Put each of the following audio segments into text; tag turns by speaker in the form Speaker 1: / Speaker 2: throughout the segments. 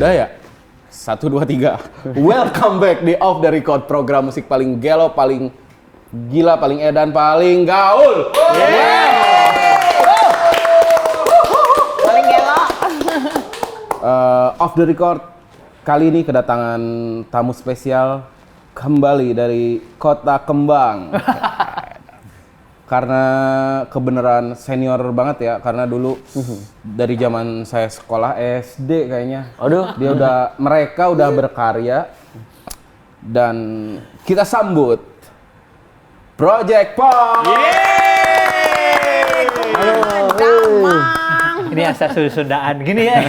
Speaker 1: Udah ya? 1, 2, 3. Welcome back di Off the Record, program musik paling gelo, paling gila, paling edan, paling gaul.
Speaker 2: Paling gelo.
Speaker 1: Off the Record kali ini kedatangan tamu spesial kembali dari Kota Kembang. Karena kebenaran senior banget ya, karena dulu dari zaman saya sekolah SD kayaknya.
Speaker 3: Aduh,
Speaker 1: Mereka udah berkarya dan kita sambut Project Pop.
Speaker 3: ini asal sudaan gini ya.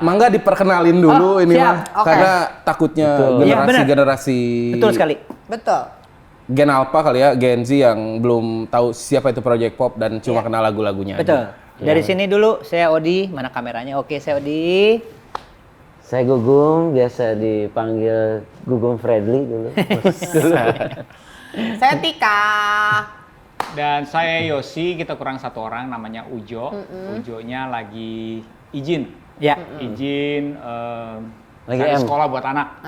Speaker 1: Mangga diperkenalin dulu ini mah, karena takutnya generasi-generasi
Speaker 3: Betul sekali.
Speaker 2: Betul.
Speaker 1: Gen Alpha kali ya, Gen Z yang belum tahu siapa itu Project Pop dan cuma kenal lagu-lagunya.
Speaker 3: Betul.
Speaker 1: aja.
Speaker 3: Dari sini dulu saya Odi, mana kameranya? Oke, saya Odi.
Speaker 4: Saya Gugum, biasa dipanggil Gugum Fredly dulu.
Speaker 2: Saya Tika.
Speaker 5: Dan saya Yosi, kita kurang satu orang namanya Ujo. Ujonya lagi izin.
Speaker 3: Ya.
Speaker 5: Izin
Speaker 4: Lagi
Speaker 5: cari
Speaker 4: M.
Speaker 5: sekolah buat anak.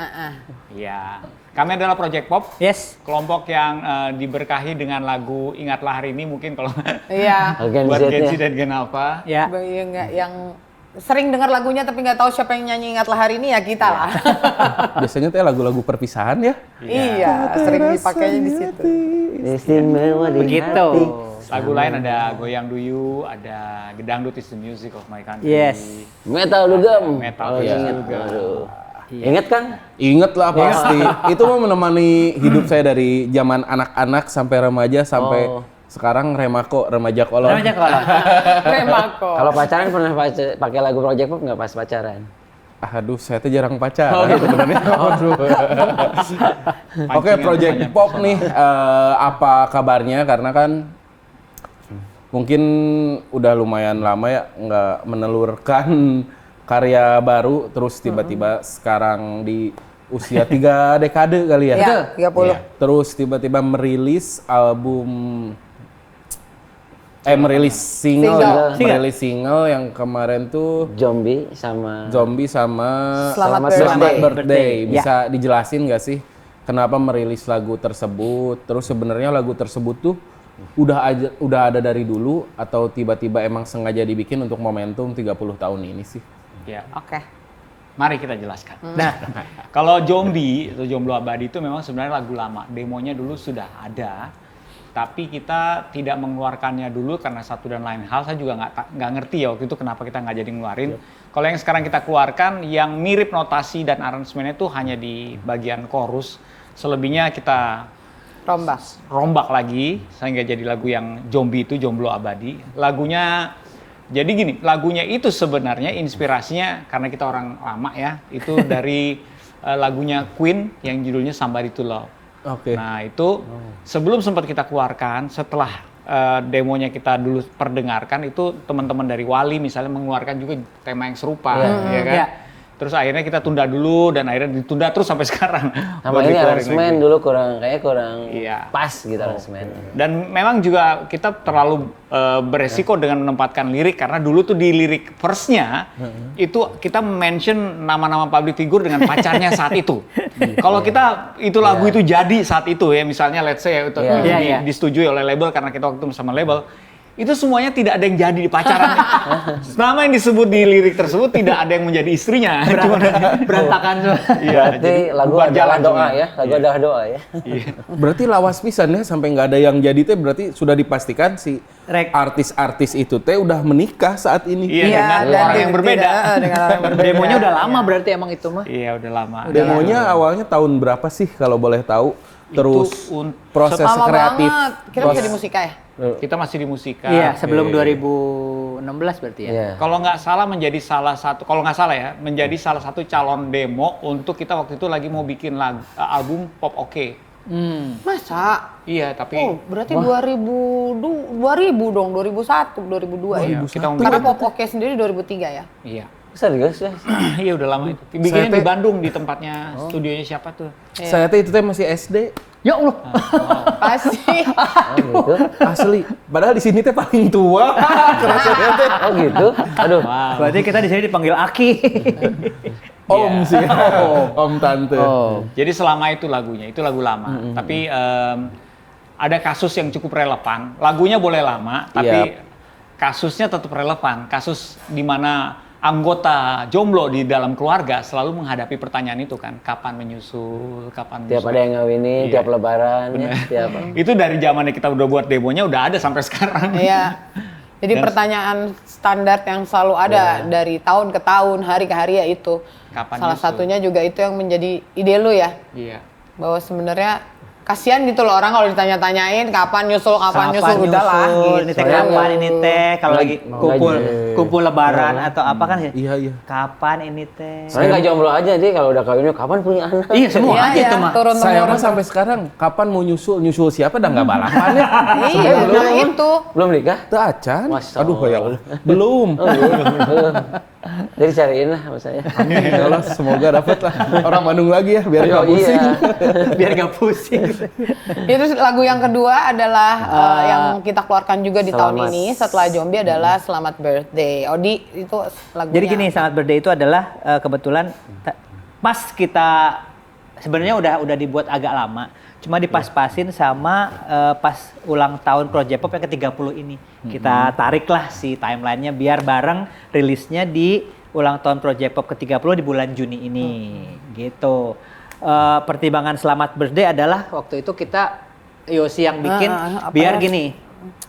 Speaker 5: Iya. Kami adalah Project Pop.
Speaker 3: Yes.
Speaker 5: Kelompok yang diberkahi dengan lagu Ingatlah Hari Ini mungkin kalau
Speaker 2: Iya.
Speaker 4: Gen
Speaker 5: buat
Speaker 4: Z
Speaker 5: Gen Z
Speaker 4: ya.
Speaker 5: dan Gen Alpha.
Speaker 3: Ya.
Speaker 2: Yang sering dengar lagunya tapi nggak tahu siapa yang nyanyi Ingatlah Hari Ini ya kita lah.
Speaker 1: Biasanya tuh lagu-lagu perpisahan ya.
Speaker 2: Iya, sering dipakainya di situ.
Speaker 4: Istimewa di
Speaker 3: Begitu.
Speaker 4: hati.
Speaker 5: Lagu lain ada Goyang Duyu, ada Gedangdut is the Music of My Country.
Speaker 3: Yes.
Speaker 4: Metal Dugem.
Speaker 5: Metal
Speaker 4: Kalau
Speaker 5: Dugem.
Speaker 4: inget. Aduh. Ingat kan?
Speaker 1: Ingat lah pasti. Itu mah menemani hidup saya dari zaman anak-anak sampai remaja sampai sekarang remaja kolor.
Speaker 3: Namanya kalau.
Speaker 2: Remako.
Speaker 4: Kalau pacaran pernah pakai lagu Project Pop nggak pas pacaran?
Speaker 1: Aduh, saya tuh jarang pacaran sebenarnya. Oke, Project Pop nih, apa kabarnya? Karena kan mungkin udah lumayan lama ya nggak menelurkan karya baru, terus tiba-tiba sekarang di usia 3 dekade kali ya.
Speaker 2: Iya, 30.
Speaker 1: Terus tiba-tiba merilis album, merilis single yang kemarin tuh
Speaker 4: Zombie sama
Speaker 2: Selamat
Speaker 1: Selamat
Speaker 2: Birthday.
Speaker 1: Birthday. Bisa dijelasin nggak sih kenapa merilis lagu tersebut? Terus sebenarnya lagu tersebut tuh udah ada dari dulu atau tiba-tiba emang sengaja dibikin untuk momentum 30 tahun ini sih?
Speaker 5: Ya.
Speaker 2: Oke.
Speaker 5: Mari kita jelaskan. Nah, kalau Zombie atau Jomblo Abadi itu memang sebenarnya lagu lama. Demonya dulu sudah ada, tapi kita tidak mengeluarkannya dulu karena satu dan lain hal. Saya juga nggak ngerti ya waktu itu kenapa kita nggak jadi ngeluarin. Kalau yang sekarang kita keluarkan, yang mirip notasi dan aransemennya itu hanya di bagian chorus. Selebihnya kita rombak lagi sehingga jadi lagu yang Zombie itu Jomblo Abadi. Lagunya jadi gini, lagunya itu sebenarnya inspirasinya karena kita orang lama ya, itu dari lagunya Queen yang judulnya Somebody to Love.
Speaker 1: Oke.
Speaker 5: Nah itu sebelum sempat kita keluarkan, setelah demonya kita dulu perdengarkan, itu teman-teman dari Wali misalnya mengeluarkan juga tema yang serupa, ya kan? Terus akhirnya kita tunda dulu dan akhirnya ditunda terus sampai sekarang.
Speaker 4: sama ini aransemen dulu kurang
Speaker 5: Iya.
Speaker 4: pas gitu aransemen.
Speaker 5: Dan memang juga kita terlalu beresiko dengan menempatkan lirik karena dulu tuh di lirik verse-nya itu kita mention nama-nama public figure dengan pacarnya saat itu. Kalau kita itu lagu itu jadi saat itu ya, misalnya let's say itu disetujui oleh label karena kita waktu itu sama label, itu semuanya tidak ada yang jadi di pacaran. Nama yang disebut di lirik tersebut tidak ada yang menjadi istrinya.
Speaker 3: Berantakan semua.
Speaker 4: Berarti lagu adalah doa ya, lagu adalah doa ya.
Speaker 1: Berarti lawas pisan ya sampai nggak ada yang jadi teh, berarti sudah dipastikan si artis-artis itu teh udah menikah saat ini.
Speaker 5: Iya, dengan orang yang berbeda.
Speaker 2: Dengan orang yang berbeda.
Speaker 3: Demonya udah lama berarti emang itu mah.
Speaker 5: Iya, udah lama.
Speaker 1: Demonya awalnya tahun berapa sih kalau boleh tahu? Terus proses
Speaker 2: Lama
Speaker 1: kreatif.
Speaker 2: banget. Kita bisa di musika ya?
Speaker 5: Kita masih di musika.
Speaker 3: Iya, sebelum 2016 berarti ya.
Speaker 4: Iya.
Speaker 5: Kalau nggak salah menjadi salah satu, kalau nggak salah ya, menjadi salah satu calon demo untuk kita waktu itu lagi mau bikin album Pop Oke.
Speaker 2: Masa?
Speaker 5: Iya, tapi
Speaker 2: Oh, berarti 2000 dong, 2001, 2002 ya?
Speaker 5: kita mau
Speaker 2: Karena
Speaker 5: bikin-
Speaker 2: Pop Oke sendiri 2003 ya?
Speaker 5: Iya.
Speaker 4: Serius ya?
Speaker 5: Iya udah lama itu. Bikinnya di Bandung di tempatnya studionya siapa tuh?
Speaker 1: Saya teh itu teh masih SD.
Speaker 3: Ya Allah.
Speaker 2: Pasti.
Speaker 4: Oh gitu.
Speaker 1: Asli. Padahal di sini teh paling tua. Kerasanya teh.
Speaker 4: Oh gitu. Aduh.
Speaker 5: Wow.
Speaker 3: Berarti kita di sini dipanggil Aki.
Speaker 1: Om sih. Om tante.
Speaker 3: Oh.
Speaker 5: Jadi selama itu lagunya, itu lagu lama. Tapi ada kasus yang cukup relevan. Lagunya boleh lama, tapi kasusnya tetap relevan. Kasus di mana anggota jomblo di dalam keluarga selalu menghadapi pertanyaan itu kan, kapan menyusul, kapan
Speaker 4: Tiap
Speaker 5: menyusul.
Speaker 4: ada yang ngawinin,
Speaker 5: Iya.
Speaker 4: tiap lebaran ya, tiap.
Speaker 5: Itu dari zamannya kita udah buat demonya udah ada sampai sekarang.
Speaker 2: Iya. Jadi
Speaker 5: Dan-
Speaker 2: pertanyaan standar yang selalu ada dari tahun ke tahun, hari ke hari ya itu.
Speaker 5: Kapan
Speaker 2: Salah
Speaker 5: nyusul?
Speaker 2: satunya juga itu yang menjadi ide lu ya.
Speaker 5: Iya.
Speaker 2: Bahwa sebenarnya kasihan gitu loh orang kalau ditanya-tanyain kapan nyusul udahlah
Speaker 3: Ini
Speaker 2: gitu.
Speaker 3: teh kapan ini teh kalau lagi
Speaker 4: mau
Speaker 3: kumpul lebaran atau apa kan ya?
Speaker 1: Iya.
Speaker 3: Kapan ini teh?
Speaker 4: Soalnya nggak jomblo aja dia kalau udah kawinnya kapan punya anak?
Speaker 3: Iya semua
Speaker 2: Iya,
Speaker 3: aja
Speaker 2: iya,
Speaker 3: itu mah.
Speaker 2: turun
Speaker 1: Saya
Speaker 2: temurun.
Speaker 1: mah sampai sekarang kapan mau nyusul siapa dah nggak balapan ya.
Speaker 2: Iya, nah itu.
Speaker 4: Belum nikah?
Speaker 1: Teu acan.
Speaker 4: Masya
Speaker 1: Aduh ya
Speaker 4: Allah.
Speaker 1: Allah. Belum.
Speaker 4: Oh, belum. Jadi cariin lah sama saya.
Speaker 1: Ya Allah, semoga dapat lah. Orang Bandung lagi ya biar nggak
Speaker 4: Oh,
Speaker 1: pusing.
Speaker 4: iya.
Speaker 3: Biar gak pusing.
Speaker 2: Itu lagu yang kedua adalah yang kita keluarkan juga di tahun
Speaker 4: Selamat.
Speaker 2: ini setelah Zombie adalah Selamat Birthday. Odi itu lagunya.
Speaker 3: Jadi gini, Selamat Birthday itu adalah kebetulan pas kita sebenarnya udah dibuat agak lama. Cuma dipas-pasin sama pas ulang tahun Project Pop yang ke-30 ini. Kita tariklah si timelinenya biar bareng rilisnya di ulang tahun Project Pop ke-30 di bulan Juni ini. Gitu. Pertimbangan Selamat Birthday adalah waktu itu kita Yosi yang bikin
Speaker 2: apa
Speaker 3: biar
Speaker 2: ya?
Speaker 3: gini.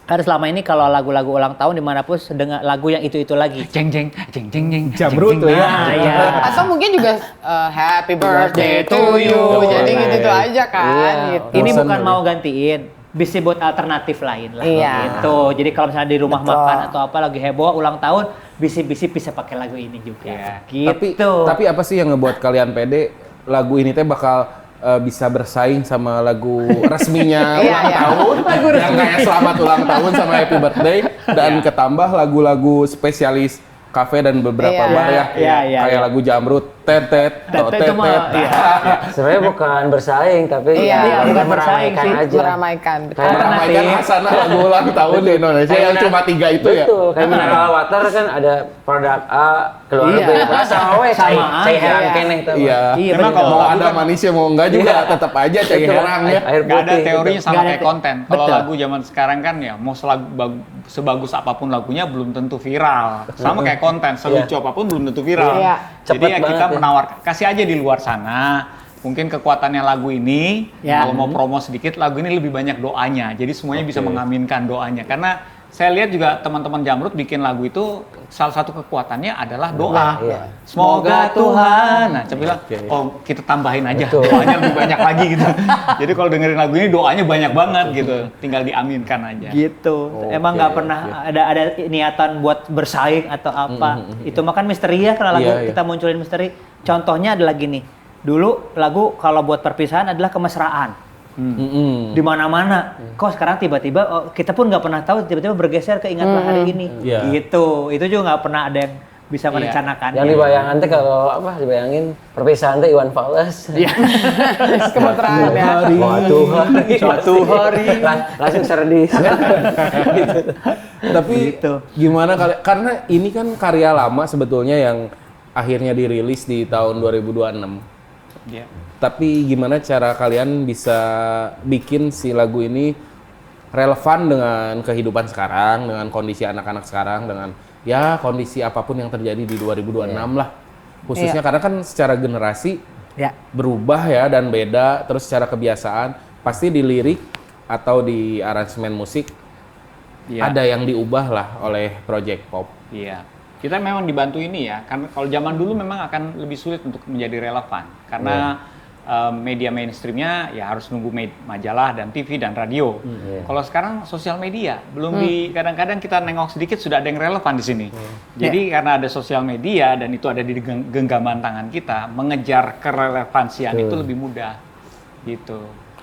Speaker 3: Karena selama ini kalau lagu-lagu ulang tahun dimanapun dengar lagu yang itu lagi.
Speaker 5: Jeng jeng jeng jeng jeng.
Speaker 1: Jamrut tuh ya.
Speaker 3: Nah, iya.
Speaker 2: Atau mungkin juga Happy Birthday to you. Jadi gitu aja kan.
Speaker 4: Iya.
Speaker 2: Gitu.
Speaker 3: Ini
Speaker 1: Bosen
Speaker 3: bukan
Speaker 1: ya.
Speaker 3: mau gantiin, bisa buat alternatif lain lah.
Speaker 2: Iya.
Speaker 3: Gitu. Jadi kalau misalnya di rumah
Speaker 2: Betul.
Speaker 3: makan atau apa lagi heboh ulang tahun, bisi-bisi bisa pakai lagu ini juga.
Speaker 5: Iya.
Speaker 3: Gitu.
Speaker 1: Tapi apa sih yang ngebuat kalian pede lagu ini teh bakal bisa bersaing sama lagu resminya
Speaker 2: Iya,
Speaker 1: ulang
Speaker 2: iya.
Speaker 1: tahun yang kayak selamat ulang tahun sama happy birthday dan ketambah lagu-lagu spesialis kafe dan beberapa
Speaker 2: Iya.
Speaker 1: bar ya
Speaker 3: Iya,
Speaker 1: kayak
Speaker 3: iya.
Speaker 1: lagu Jamrut tetet
Speaker 3: Itu mah, iya.
Speaker 4: Sebenarnya bukan bersaing tapi
Speaker 2: Iya,
Speaker 4: ya,
Speaker 3: bukan bersaing
Speaker 4: meramaikan
Speaker 3: sih.
Speaker 4: aja.
Speaker 2: Meramaikan.
Speaker 4: Kayak
Speaker 1: meramaikan hasanah lagu ulang tahun di Indonesia yang cuma 3 itu ya.
Speaker 4: Betul, kayak Mineral Water kan ada produk A, keluar
Speaker 3: Iya.
Speaker 4: B. Sama we,
Speaker 3: Sama
Speaker 4: saya
Speaker 3: aja.
Speaker 4: heran keneh tuh.
Speaker 1: Iya.
Speaker 3: Iya,
Speaker 5: Memang
Speaker 3: bener.
Speaker 5: kalau
Speaker 1: Mau
Speaker 5: lagu
Speaker 1: ada
Speaker 5: kan-
Speaker 1: manisnya mau enggak juga
Speaker 4: Iya.
Speaker 1: tetap aja cai
Speaker 4: Betul.
Speaker 1: herang ya.
Speaker 4: Air
Speaker 5: Nggak ada
Speaker 4: putih,
Speaker 5: teorinya
Speaker 4: gitu.
Speaker 5: sama
Speaker 3: Nggak ada
Speaker 5: kayak konten. Kalau
Speaker 3: betul.
Speaker 5: lagu zaman sekarang kan ya mau sebagus apapun lagunya belum tentu viral. Sama kayak konten, selucu apapun belum tentu viral.
Speaker 2: Iya.
Speaker 5: Jadi
Speaker 4: Cepet
Speaker 5: ya
Speaker 4: banget
Speaker 5: kita
Speaker 4: ya.
Speaker 5: menawarkan, kasih aja di luar sana. Mungkin kekuatannya lagu ini,
Speaker 3: Ya.
Speaker 5: kalau mau promo sedikit, lagu ini lebih banyak doanya. Jadi semuanya bisa mengaminkan doanya. Karena saya lihat juga teman-teman Jamrut bikin lagu itu salah satu kekuatannya adalah doa.
Speaker 4: Iya.
Speaker 5: Semoga Tuhan. Nah, saya bilang, oh kita tambahin aja
Speaker 4: Betul.
Speaker 5: doanya lebih banyak lagi gitu. Jadi kalau dengerin lagu ini doanya banyak banget gitu. Tinggal diaminkan aja.
Speaker 3: Gitu. Emang nggak pernah ada niatan buat bersaing atau apa. Itu mah kan misteri ya kalau lagu
Speaker 1: Iya, iya.
Speaker 3: kita munculin misteri. Contohnya adalah gini. Dulu lagu kalau buat perpisahan adalah kemesraan.
Speaker 1: Mm-mm.
Speaker 3: Di mana-mana. Kok sekarang tiba-tiba kita pun nggak pernah tahu tiba-tiba bergeser ke ingatlah hari ini.
Speaker 1: Iya.
Speaker 3: Gitu. Itu juga nggak pernah ada yang bisa
Speaker 5: Iya.
Speaker 3: merencanakan.
Speaker 4: Yang dibayangkan teh kalau apa dibayangin perpisahan teh Iwan Fals.
Speaker 3: Iya.
Speaker 2: Kemesraan ya.
Speaker 4: Suatu hari.
Speaker 3: Suatu hari.
Speaker 4: Langsung serdis. Gitu.
Speaker 1: Tapi
Speaker 3: Gitu.
Speaker 1: gimana karena ini kan karya lama sebetulnya yang akhirnya dirilis di tahun 2026.
Speaker 5: Iya.
Speaker 1: Tapi gimana cara kalian bisa bikin si lagu ini relevan dengan kehidupan sekarang, dengan kondisi anak-anak sekarang, dengan ya kondisi apapun yang terjadi di 2026 lah. Khususnya karena kan secara generasi
Speaker 3: Ya.
Speaker 1: berubah ya dan beda, terus secara kebiasaan pasti di lirik atau di aransemen musik
Speaker 5: Iya.
Speaker 1: ada yang diubah lah oleh Project Pop.
Speaker 5: Iya. Kita memang dibantu ini ya, karena kalau zaman dulu memang akan lebih sulit untuk menjadi relevan karena media mainstreamnya ya harus nunggu majalah dan TV dan radio. Kalau sekarang sosial media belum kadang-kadang kita nengok sedikit sudah ada yang relevan di sini. Jadi karena ada sosial media dan itu ada di genggaman tangan kita, mengejar kerelevansian itu lebih mudah gitu.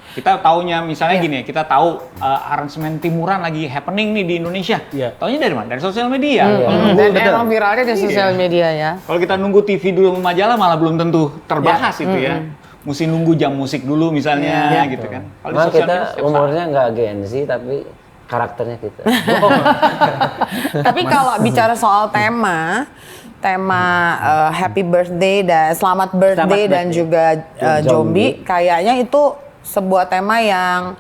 Speaker 5: Kita taunya misalnya gini, kita tahu aransemen timuran lagi happening nih di Indonesia.
Speaker 1: Iya.
Speaker 5: Taunya dari mana? Dari sosial media. Kalau
Speaker 2: Dan
Speaker 5: nunggu-
Speaker 2: emang viralnya di sosial media ya.
Speaker 5: kalau kita nunggu TV dulu majalah malah belum tentu terbahas itu ya. mesti nunggu jam musik dulu misalnya gitu kan. Kalau di
Speaker 4: Memang
Speaker 5: sosial
Speaker 4: kita
Speaker 5: media setiap
Speaker 4: umurnya nggak Gen Z tapi karakternya kita.
Speaker 2: Tapi kalau bicara soal tema Happy Birthday dan Selamat Birthday dan juga Jombi, kayaknya itu sebuah tema yang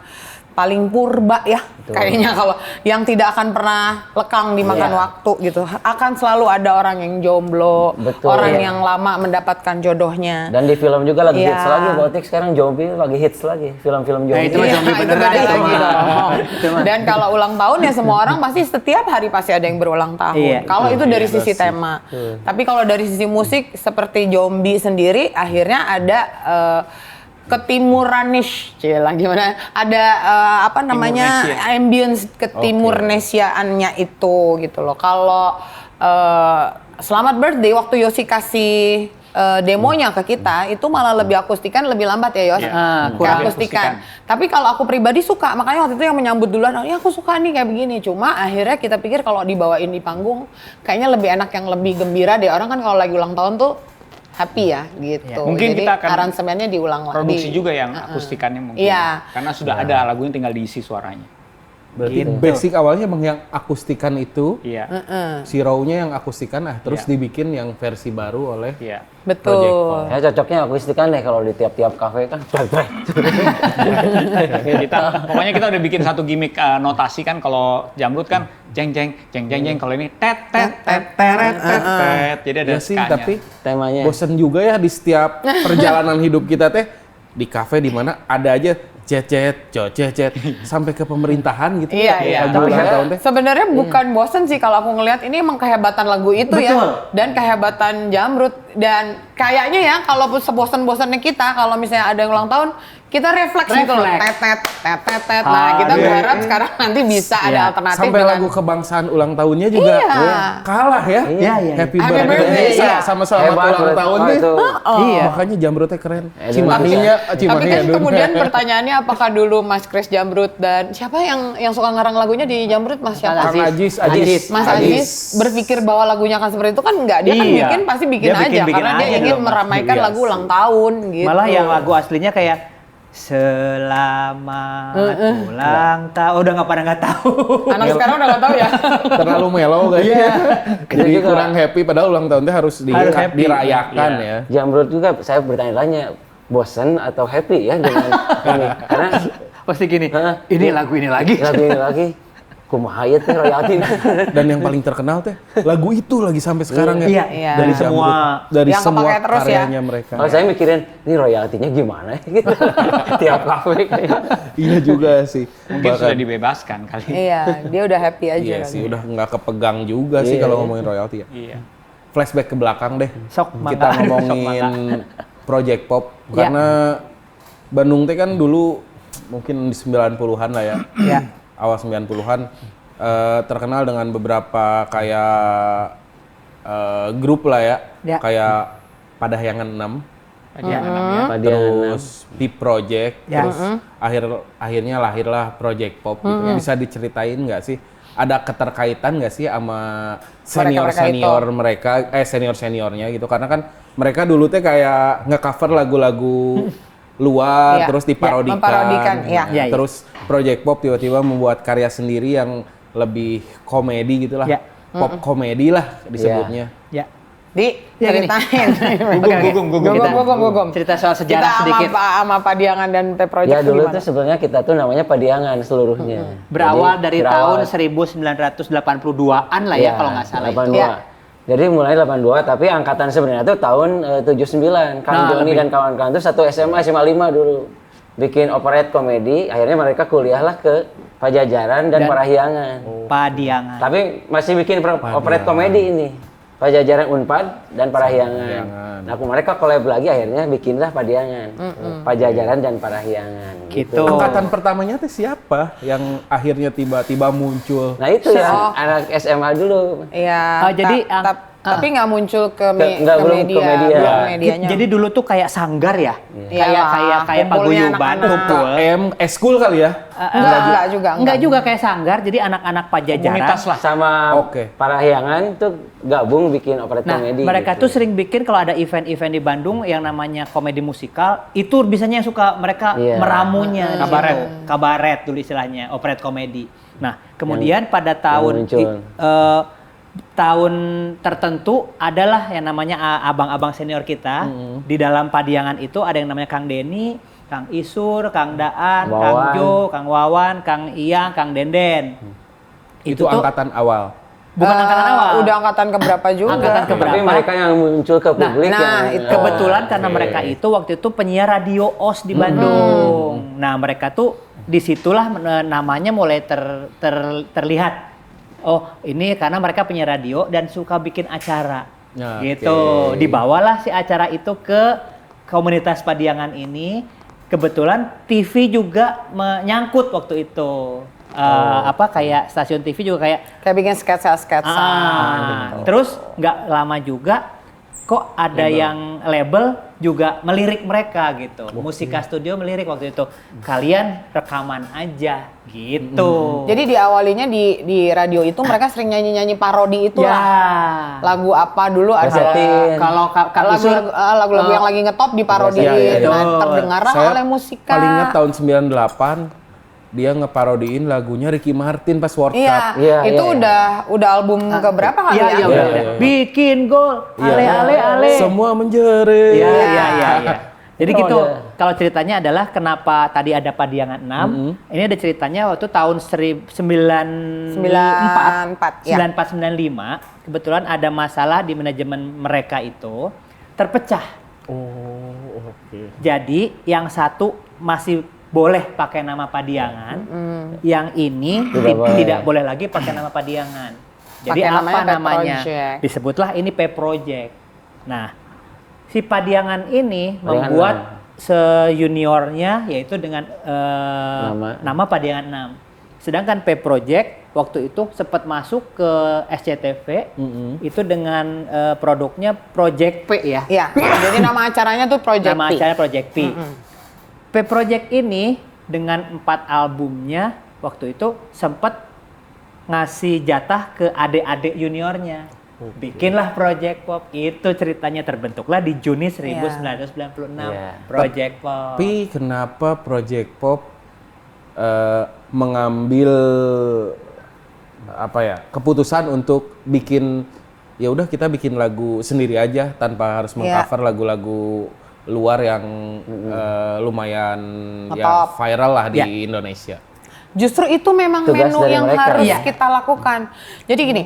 Speaker 2: paling purba ya. Kayaknya kalau yang tidak akan pernah lekang dimakan waktu gitu. Akan selalu ada orang yang jomblo, orang yang lama mendapatkan jodohnya.
Speaker 4: Dan di film juga lagi hits lagi, politik sekarang Jombi lagi hits lagi, film-film Jombi.
Speaker 3: itu mah Jombi
Speaker 2: Itu
Speaker 3: beneran
Speaker 2: beda
Speaker 3: itu
Speaker 2: lagi
Speaker 3: mah.
Speaker 2: dong. Dan kalau ulang tahun ya semua orang pasti setiap hari pasti ada yang berulang tahun.
Speaker 3: Iya.
Speaker 2: Kalau itu dari sisi tema. Tapi kalau dari sisi musik seperti Jombi sendiri akhirnya ada ketimuranish, cilah gimana? Ada apa namanya ambience ketimurnesiaannya itu gitu loh. Kalau Selamat Birthday waktu Yosi kasih demonya ke kita itu malah lebih akustikan, lebih lambat ya Yos.
Speaker 3: kurang
Speaker 2: akustikan. Tapi kalau aku pribadi suka, makanya waktu itu yang menyambut duluan, ya aku suka nih kayak begini. Cuma akhirnya kita pikir kalau dibawain di panggung, kayaknya lebih enak yang lebih gembira deh. Orang kan kalau lagi ulang tahun tuh happy ya gitu.
Speaker 5: Mungkin
Speaker 2: jadi
Speaker 5: kita akan
Speaker 2: aransemennya diulang lagi.
Speaker 5: produksi juga yang akustikannya mungkin.
Speaker 2: Iya.
Speaker 5: Karena sudah ada lagunya tinggal diisi suaranya.
Speaker 1: Berarti basic awalnya emang yang akustikan itu,
Speaker 5: Iya.
Speaker 1: si raw-nya yang akustikan, terus dibikin yang versi baru oleh
Speaker 5: Iya.
Speaker 2: Betul.
Speaker 4: Ya cocoknya akustikan deh kalau di tiap-tiap kafe kan.
Speaker 5: Pokoknya kita udah bikin satu gimmick notasi kan, kalau Jamrut kan jeng jeng jeng jeng jeng, kalau ini tet tet tet teret tet tet. Jadi ada
Speaker 1: ya sih,
Speaker 5: skanya.
Speaker 1: tapi
Speaker 4: Temanya.
Speaker 1: bosen juga ya di setiap perjalanan hidup kita teh di kafe di mana ada aja cet sampai ke pemerintahan gitu.
Speaker 2: Iya, iya.
Speaker 1: Lagu ulang tahun teh.
Speaker 2: Sebenarnya bukan bosen sih kalau aku ngelihat, ini emang kehebatan lagu itu ya, dan kehebatan Jamrut. Dan kayaknya ya kalau sebosen-bosennya kita kalau misalnya ada yang ulang tahun, kita refleks gitu loh, tet. Nah, kita berharap sekarang nanti bisa ada alternatif
Speaker 1: Sampai
Speaker 2: dengan
Speaker 1: lagu kebangsaan ulang tahunnya juga kalah ya.
Speaker 3: Iya.
Speaker 1: Happy
Speaker 2: Happy
Speaker 1: birthday.
Speaker 2: birthday, iya.
Speaker 1: Sama selamat
Speaker 4: Hebat,
Speaker 1: ulang tahun deh.
Speaker 4: itu.
Speaker 3: Iya.
Speaker 1: Makanya Jamrutnya keren.
Speaker 4: Indonesia.
Speaker 2: Tapi
Speaker 1: Cimahinya
Speaker 2: kan
Speaker 1: Dun.
Speaker 2: kemudian pertanyaannya apakah dulu Mas Kris Jamrut dan siapa yang suka ngarang lagunya di Jamrut, Mas siapa?
Speaker 1: Kang Ajis.
Speaker 2: Mas Ajis berpikir bahwa lagunya akan seperti itu kan enggak, dia kan
Speaker 3: Iya.
Speaker 2: bikin pasti bikin
Speaker 3: Dia
Speaker 2: aja
Speaker 3: bikin
Speaker 2: karena dia
Speaker 3: aja
Speaker 2: ingin
Speaker 3: dong.
Speaker 2: meramaikan
Speaker 1: Iya
Speaker 2: lagu
Speaker 1: sih.
Speaker 2: ulang tahun gitu.
Speaker 3: Malah yang lagu aslinya kayak Selamat ulang tahun. Udah nggak tahu.
Speaker 2: Anak sekarang udah nggak tahu ya.
Speaker 1: Terlalu mellow kayaknya. Jadi
Speaker 4: juga.
Speaker 1: kurang happy padahal ulang tahunnya harus
Speaker 3: Harus happy.
Speaker 1: dirayakan ya.
Speaker 4: Jamrut juga saya bertanya-tanya bosen atau happy ya dengan ini. Karena
Speaker 3: Pasti gini.
Speaker 4: Hah?
Speaker 3: Ini lagu ini lagi.
Speaker 4: lagu ini lagi kumaha ieu teh royalti.
Speaker 1: Dan yang paling terkenal teh lagu itu lagi sampai sekarang ya.
Speaker 2: Iya.
Speaker 1: Dari
Speaker 3: Dari semua
Speaker 1: dari
Speaker 2: yang
Speaker 1: semua
Speaker 2: kepakai terus ya.
Speaker 1: karyanya mereka.
Speaker 4: Kalau saya mikirin ini royaltinya gimana gitu. Tiap kafe kayak.
Speaker 1: Iya juga sih.
Speaker 5: Mungkin
Speaker 1: Bahkan-
Speaker 5: sudah dibebaskan kali.
Speaker 2: Iya, dia udah happy aja.
Speaker 1: Iya
Speaker 2: kan.
Speaker 1: sih, udah nggak kepegang juga sih
Speaker 4: Iya.
Speaker 1: kalau ngomongin royalti ya.
Speaker 5: Iya.
Speaker 1: Flashback ke belakang deh.
Speaker 3: Sok
Speaker 1: Kita
Speaker 3: mangga.
Speaker 1: ngomongin Project Pop
Speaker 3: Ya.
Speaker 1: karena Bandung teh kan dulu mungkin di 90-an lah ya.
Speaker 3: Ya.
Speaker 1: Awal 90-an terkenal dengan beberapa kayak grup lah ya.
Speaker 3: Ya.
Speaker 1: Kayak Padahyangan 6,
Speaker 5: Dia anaknya.
Speaker 1: terus Pip Project,
Speaker 3: Ya.
Speaker 1: terus akhirnya lahirlah Project Pop gitu. Bisa diceritain nggak sih? Ada keterkaitan nggak sih sama senior-senior mereka, senior-seniornya gitu? Karena kan mereka dulu teh kayak nge-cover lagu-lagu luar,
Speaker 2: Iya.
Speaker 1: terus diparodikan.
Speaker 2: memparodikan, iya.
Speaker 3: Iya, iya.
Speaker 1: Terus Project Pop tiba-tiba membuat karya sendiri yang lebih komedi gitu lah.
Speaker 3: Iya.
Speaker 1: Pop komedi lah disebutnya.
Speaker 3: Ya. Ya, gini.
Speaker 2: Ceritain.
Speaker 5: Gugum.
Speaker 3: Cerita soal
Speaker 2: Kita
Speaker 3: sejarah sedikit.
Speaker 2: sama Padiangan dan Project
Speaker 4: Ya dulu
Speaker 2: gimana?
Speaker 4: tuh sebenarnya kita tuh namanya Padiangan seluruhnya.
Speaker 3: Berawal dari
Speaker 4: berawal-
Speaker 3: tahun 1982-an lah ya kalau nggak salah itu.
Speaker 4: 82.
Speaker 2: Ya.
Speaker 4: Jadi mulai 82, tapi angkatan sebenarnya tuh tahun 79. Kang
Speaker 3: Nah,
Speaker 4: Joni
Speaker 3: lebih.
Speaker 4: dan kawan-kawan tuh satu SMA 5 dulu. Bikin operette komedi, akhirnya mereka kuliahlah ke Pajajaran dan Parahyangan.
Speaker 3: Padiangan.
Speaker 4: Tapi masih bikin operette komedi ini. Pajajaran Unpad dan Parahyangan. Nah, mereka collab lagi akhirnya bikinlah Padiangan. Pajajaran dan Parahyangan.
Speaker 3: Gitu.
Speaker 1: Angkatan pertamanya teh siapa yang akhirnya tiba-tiba muncul?
Speaker 4: Nah, itu ya anak SMA dulu.
Speaker 2: Iya.
Speaker 3: Oh, jadi
Speaker 2: Tapi nggak muncul ke
Speaker 4: Nggak, belum ke media.
Speaker 2: belum medianya.
Speaker 3: Jadi dulu tuh kayak sanggar ya,
Speaker 2: Iyalah,
Speaker 3: kayak
Speaker 2: kumpulnya
Speaker 3: paguyuban
Speaker 2: anak-anak.
Speaker 3: kumpul.
Speaker 1: KM, eskul kali ya?
Speaker 2: enggak juga.
Speaker 3: Enggak juga kayak sanggar, jadi anak-anak pajajaran.
Speaker 5: Komunitas lah.
Speaker 4: Sama
Speaker 1: Oke.
Speaker 4: Parahyangan tuh gabung bikin operet
Speaker 3: Nah,
Speaker 4: komedi.
Speaker 3: mereka
Speaker 4: gitu.
Speaker 3: tuh sering bikin kalau ada event-event di Bandung yang namanya komedi musikal, itu biasanya suka mereka
Speaker 4: Iya.
Speaker 3: meramunya. di
Speaker 5: Kabaret.
Speaker 3: situ. Kabaret dulu istilahnya, operet komedi. Nah, kemudian pada tahun
Speaker 4: muncul.
Speaker 3: tahun tertentu adalah yang namanya abang-abang senior kita. Di dalam Padiangan itu ada yang namanya Kang Denny, Kang Isur, Kang Daan, Kang
Speaker 4: Wawan.
Speaker 3: Jo, Kang Wawan, Kang Iyang, Kang Denden.
Speaker 1: Itu
Speaker 3: tuh
Speaker 1: angkatan awal.
Speaker 3: bukan angkatan awal.
Speaker 2: Udah angkatan keberapa juga?
Speaker 3: Angkatan
Speaker 4: Tapi
Speaker 3: keberapa?
Speaker 4: mereka yang muncul ke publik
Speaker 2: itu.
Speaker 3: Kebetulan karena mereka itu waktu itu penyiar radio OS di Bandung. Nah, mereka tuh disitulah namanya mulai terlihat. Oh, ini karena mereka penyiar radio dan suka bikin acara.
Speaker 1: Ya,
Speaker 3: Gitu.
Speaker 1: oke.
Speaker 3: Dibawalah si acara itu ke komunitas Padiangan ini. Kebetulan TV juga menyangkut waktu itu. Kayak stasiun TV juga kayak
Speaker 2: bikin sketsa-sketsa.
Speaker 3: Terus nggak lama juga kok ada yang label juga melirik mereka gitu. Musika Studio melirik waktu itu. Kalian rekaman aja gitu.
Speaker 2: Jadi diawalinya di radio itu mereka sering nyanyi-nyanyi parodi itu
Speaker 3: ya.
Speaker 2: lah. Lagu apa dulu ada
Speaker 4: Kasetin.
Speaker 3: Kalau Kak Isur,
Speaker 2: lagu-lagu yang lagi ngetop diparodiin.
Speaker 1: Iya, iya.
Speaker 2: Nah, terdengarlah
Speaker 1: Saya
Speaker 2: oleh musika.
Speaker 1: paling ingat tahun 98 dia ngeparodiin lagunya Ricky Martin pas World
Speaker 2: Iya,
Speaker 1: Cup.
Speaker 4: Iya,
Speaker 2: itu
Speaker 4: iya.
Speaker 2: udah album keberapa kali
Speaker 3: Iya,
Speaker 2: ya?
Speaker 3: iya,
Speaker 1: Iya,
Speaker 3: udah.
Speaker 1: iya.
Speaker 3: Bikin gol, ale.
Speaker 1: Semua menjerit.
Speaker 3: Iya. Jadi
Speaker 4: Oh,
Speaker 3: gitu,
Speaker 4: iya.
Speaker 3: kalau ceritanya adalah kenapa tadi ada Padiangan 6, ini ada ceritanya waktu tahun
Speaker 2: 94, ya.
Speaker 3: 94-95, kebetulan ada masalah di manajemen mereka itu, terpecah.
Speaker 1: Oh, oke.
Speaker 3: Jadi yang satu masih boleh pakai nama Padiangan, yang ini tidak boleh lagi pakai nama Padiangan. Jadi
Speaker 2: Pakai
Speaker 3: apa
Speaker 2: namanya Pet
Speaker 3: namanya?
Speaker 2: Project.
Speaker 3: Disebutlah ini P Project. Nah, si Padiangan ini
Speaker 4: Padiangan
Speaker 3: membuat se-juniornya yaitu dengan nama Padiangan 6. Sedangkan P Project waktu itu sempat masuk ke SCTV itu dengan produknya Project P ya.
Speaker 2: Iya. Jadi nama acaranya tuh Project
Speaker 3: Nama
Speaker 2: P.
Speaker 3: acara Project P. P Project ini dengan 4 albumnya waktu itu sempat ngasih jatah ke adik-adik juniornya. Bikinlah Project Pop. Itu ceritanya terbentuklah di Juni 1996.
Speaker 4: Iya.
Speaker 3: Project Pop.
Speaker 1: Tapi kenapa Project Pop mengambil keputusan untuk bikin ya udah kita bikin lagu sendiri aja tanpa harus mengcover lagu-lagu luar yang lumayan ya viral lah di Indonesia.
Speaker 2: Justru itu memang
Speaker 4: Tugas
Speaker 2: menu
Speaker 4: dari
Speaker 2: yang
Speaker 4: mereka.
Speaker 2: harus
Speaker 3: Iya.
Speaker 2: kita lakukan. Jadi gini,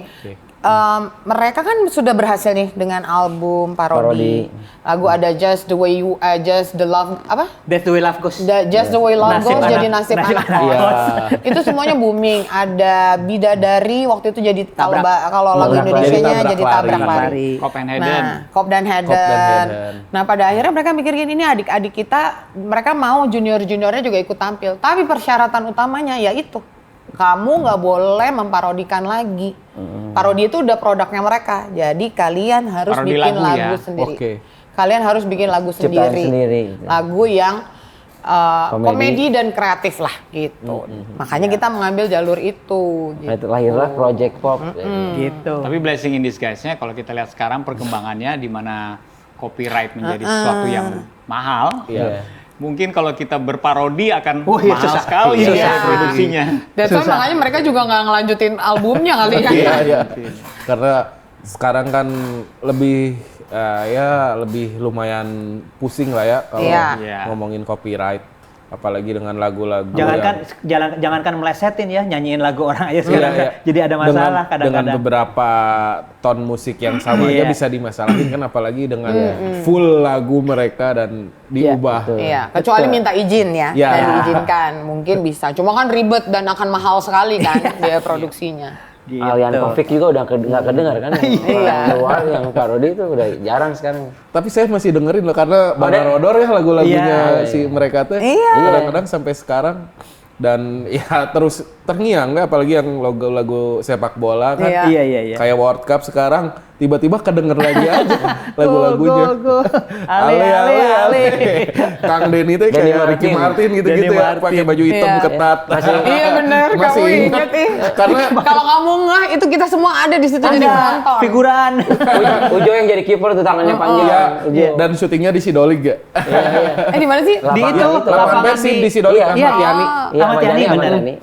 Speaker 2: mereka kan sudah berhasil nih dengan album parodi. Lagu ada Just the Way You, Just the Love, apa?
Speaker 3: That's the way love goes.
Speaker 2: Just the Way Love
Speaker 3: Nasib
Speaker 2: Goes
Speaker 3: anak-
Speaker 2: jadi nasib
Speaker 3: nasib
Speaker 2: anak
Speaker 3: anak
Speaker 2: kos.
Speaker 1: kos.
Speaker 2: Itu semuanya booming. Ada Bidadari waktu itu jadi kalau lagu
Speaker 1: Tabrak
Speaker 2: Indonesianya
Speaker 1: lari.
Speaker 2: jadi
Speaker 1: Tabrak
Speaker 2: tabrak lari.
Speaker 3: lari.
Speaker 5: Copenhagen.
Speaker 2: Nah, Kop dan Heden. Nah, pada akhirnya mereka mikir gini, ini adik-adik kita, mereka mau junior-juniornya juga ikut tampil. Tapi persyaratan utamanya yaitu kamu nggak boleh memparodikan lagi. Parodi itu udah produknya mereka. Jadi kalian harus
Speaker 5: Parodi
Speaker 2: bikin
Speaker 5: lagu
Speaker 2: lagu
Speaker 5: ya?
Speaker 2: sendiri.
Speaker 1: Oke.
Speaker 2: Kalian harus bikin lagu
Speaker 4: Ciptaan
Speaker 2: sendiri.
Speaker 4: sendiri, gitu.
Speaker 2: Lagu yang komedi
Speaker 4: Komedi.
Speaker 2: dan kreatif lah gitu. Makanya kita mengambil jalur itu.
Speaker 4: Nah, itu lahirlah Project Pop.
Speaker 3: Gitu.
Speaker 5: Tapi blessing in disguise-nya kalau kita lihat sekarang perkembangannya di mana copyright menjadi sesuatu yang mahal.
Speaker 1: Iya.
Speaker 5: Mungkin kalau kita berparodi akan
Speaker 3: iya,
Speaker 5: mahal
Speaker 3: susah.
Speaker 5: sekali
Speaker 2: Iya.
Speaker 5: ya produksinya.
Speaker 2: That's why makanya mereka juga nggak ngelanjutin albumnya kali ya.
Speaker 1: Iya. Karena sekarang kan lebih lebih lumayan pusing lah ya kalau
Speaker 2: Iya.
Speaker 1: ngomongin copyright, apalagi dengan lagu-lagu
Speaker 3: Jangankan melesetin ya, nyanyiin lagu orang aja sekarang.
Speaker 1: Iya, iya.
Speaker 3: Jadi ada masalah
Speaker 1: dengan
Speaker 3: kadang-kadang.
Speaker 1: beberapa ton musik yang sama aja
Speaker 3: Iya.
Speaker 1: bisa dimasalahin kan, apalagi dengan full lagu mereka dan diubah.
Speaker 2: Iya, kecuali minta izin ya,
Speaker 1: Ya.
Speaker 2: dan diizinkan mungkin bisa. Cuma kan ribet dan akan mahal sekali kan biaya produksinya.
Speaker 3: Gitu.
Speaker 4: Alian Kovic juga udah nggak kedengar kan? Yang luar yang parodi itu udah jarang sekarang.
Speaker 1: Tapi saya masih dengerin loh karena Banarodor ya lagu-lagunya si mereka tuh
Speaker 2: Iya.
Speaker 1: kadang-kadang sampai sekarang dan ya terus terngiang nggak, apalagi yang logo-logo sepak bola kan.
Speaker 2: Iya.
Speaker 3: Iya.
Speaker 1: Kayak World Cup sekarang tiba-tiba kedenger lagi aja lagu-lagunya.
Speaker 3: Go. Ale.
Speaker 1: Kang Denny teh
Speaker 4: Denny
Speaker 1: kayak Ricky Martin gitu-gitu
Speaker 3: Denny
Speaker 1: ya, pakai baju hitam
Speaker 2: Iya.
Speaker 1: ketat.
Speaker 2: Iya benar,
Speaker 1: Masih
Speaker 2: kamu
Speaker 1: ingat.
Speaker 2: ingat
Speaker 1: Karena
Speaker 2: kalau kamu ngeh itu kita semua ada di situ jadi penonton.
Speaker 3: Figuran.
Speaker 4: Ujo yang jadi kiper tuh tangannya panjang.
Speaker 1: iya,
Speaker 4: Ujo.
Speaker 1: dan syutingnya di Sidolik ya.
Speaker 2: Di mana sih?
Speaker 3: Di itu
Speaker 1: Lapangan
Speaker 3: lapangan
Speaker 1: Persib di Sidolik
Speaker 4: Iya.
Speaker 1: kan
Speaker 3: Iya.
Speaker 1: Matiani.
Speaker 4: Iya,
Speaker 3: Ahmad
Speaker 4: Ahmad
Speaker 3: Yani,
Speaker 4: Yani, Ahmad
Speaker 3: bener.
Speaker 4: Yani.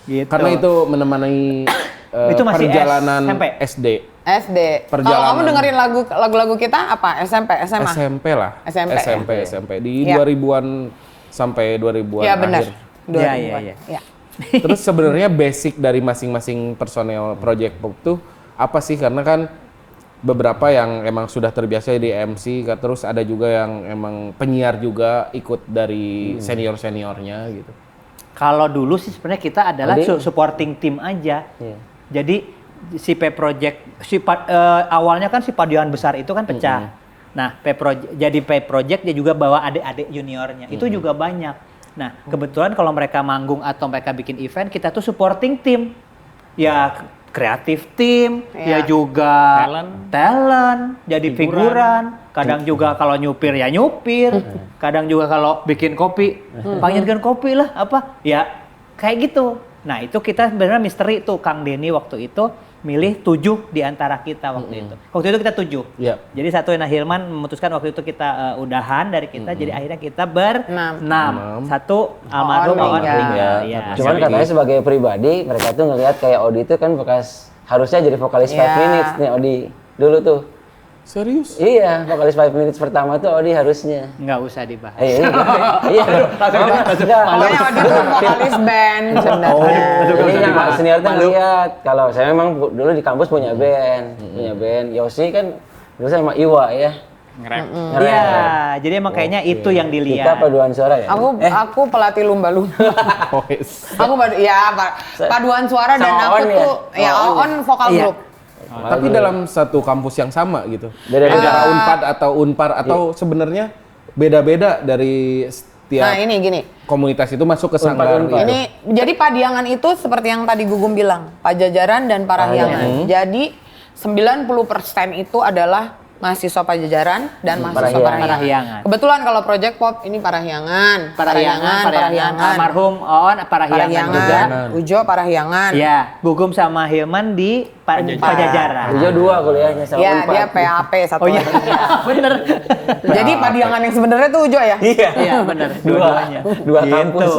Speaker 3: Gitu.
Speaker 1: Karena itu menemani
Speaker 3: Itu masih
Speaker 1: perjalanan
Speaker 3: SMP.
Speaker 1: SD.
Speaker 2: SD. Kalau
Speaker 1: Perjalanan.
Speaker 2: kamu dengerin lagu-lagu kita apa? SMP, SMA?
Speaker 1: SMP lah.
Speaker 2: SMP.
Speaker 1: SMP. Di
Speaker 2: Iya.
Speaker 1: 2000-an sampai 2000-an
Speaker 2: Iya benar.
Speaker 1: akhir.
Speaker 3: Iya.
Speaker 2: Iya.
Speaker 1: Terus sebenarnya basic dari masing-masing personel Project Pop tuh apa sih? Karena kan beberapa yang emang sudah terbiasa di MC, terus ada juga yang emang penyiar juga ikut dari senior-seniornya gitu.
Speaker 3: Kalau dulu sih sebenarnya kita adalah
Speaker 4: Jadi-
Speaker 3: supporting tim aja.
Speaker 4: Iya.
Speaker 3: Jadi si P Project awalnya kan si paduan besar itu kan pecah. Nah, jadi P Project dia juga bawa adik-adik juniornya. Itu juga banyak. Nah, kebetulan kalau mereka manggung atau mereka bikin event, kita tuh supporting tim. Ya kreatif tim, ya
Speaker 2: Iya.
Speaker 3: juga
Speaker 5: Talent.
Speaker 3: jadi figuran. Kadang juga kalau nyupir ya nyupir, kadang juga kalau bikin kopi, panggilkan kopi lah apa, ya kayak gitu. Nah itu kita sebenarnya misteri tuh Kang Denny waktu itu milih 7 di antara kita waktu itu. Waktu itu kita 7.
Speaker 1: Iya.
Speaker 3: Jadi satu Ena Hilman memutuskan waktu itu kita udahan dari kita, jadi akhirnya kita berenam. Satu almarhum
Speaker 2: Oon
Speaker 3: Oon
Speaker 2: meninggal.
Speaker 3: meninggal. Ya.
Speaker 4: Cuman katanya sebagai pribadi mereka tuh ngelihat kayak Odi itu kan bekas harusnya jadi vokalis 5
Speaker 2: Iya.
Speaker 4: minutes nih Odi dulu tuh.
Speaker 1: Serius?
Speaker 4: Iya, vokalis 5 minutes pertama tuh Odi harusnya.
Speaker 3: Nggak usah dibahas.
Speaker 4: Iya.
Speaker 2: Pokoknya Odi tuh vokalis band sebenarnya.
Speaker 4: Jadi yang senior tuh ngeliat kalau saya memang dulu di kampus punya band, Yosi kan dulu sama Iwa ya.
Speaker 5: Nge-rap.
Speaker 3: Iya, jadi emang kayaknya itu yang
Speaker 4: Kita
Speaker 3: dilihat.
Speaker 4: paduan suara ya.
Speaker 2: Aku pelatih lumba-lumba.
Speaker 1: Oh, yes.
Speaker 2: Aku paduan suara dan
Speaker 4: Sama
Speaker 2: aku
Speaker 4: On ya?
Speaker 2: tuh ya
Speaker 4: Oh,
Speaker 2: On vokal
Speaker 3: Iya.
Speaker 2: grup.
Speaker 1: Tapi dalam satu kampus yang sama gitu.
Speaker 4: Beda-beda.
Speaker 1: Antara Unpad atau Unpar atau sebenarnya beda-beda dari setiap
Speaker 2: Nah, ini gini.
Speaker 1: komunitas itu masuk ke sanggar.
Speaker 4: Unpad.
Speaker 1: gitu.
Speaker 2: Ini jadi Padiangan itu seperti yang tadi Gugum bilang, Pajajaran dan Parahyangan. Jadi 90% itu adalah mahasiswa Pajajaran dan mahasiswa
Speaker 4: Parahyangan.
Speaker 2: Parahyangan. Kebetulan kalau Project Pop ini Parahyangan.
Speaker 3: Almarhum Oon Parahyangan juga.
Speaker 2: Ujo Parahyangan.
Speaker 3: Ya, Gugum sama Hilman di Pajajaran.
Speaker 4: Ujo 2 kuliahnya sama
Speaker 2: Ya,
Speaker 4: Unpad.
Speaker 2: dia PAP satu.
Speaker 3: Oh iya, bener.
Speaker 2: Jadi Padiangan yang sebenarnya tuh Ujo ya?
Speaker 3: Iya, bener. Dua-duanya.
Speaker 4: Dua kampus.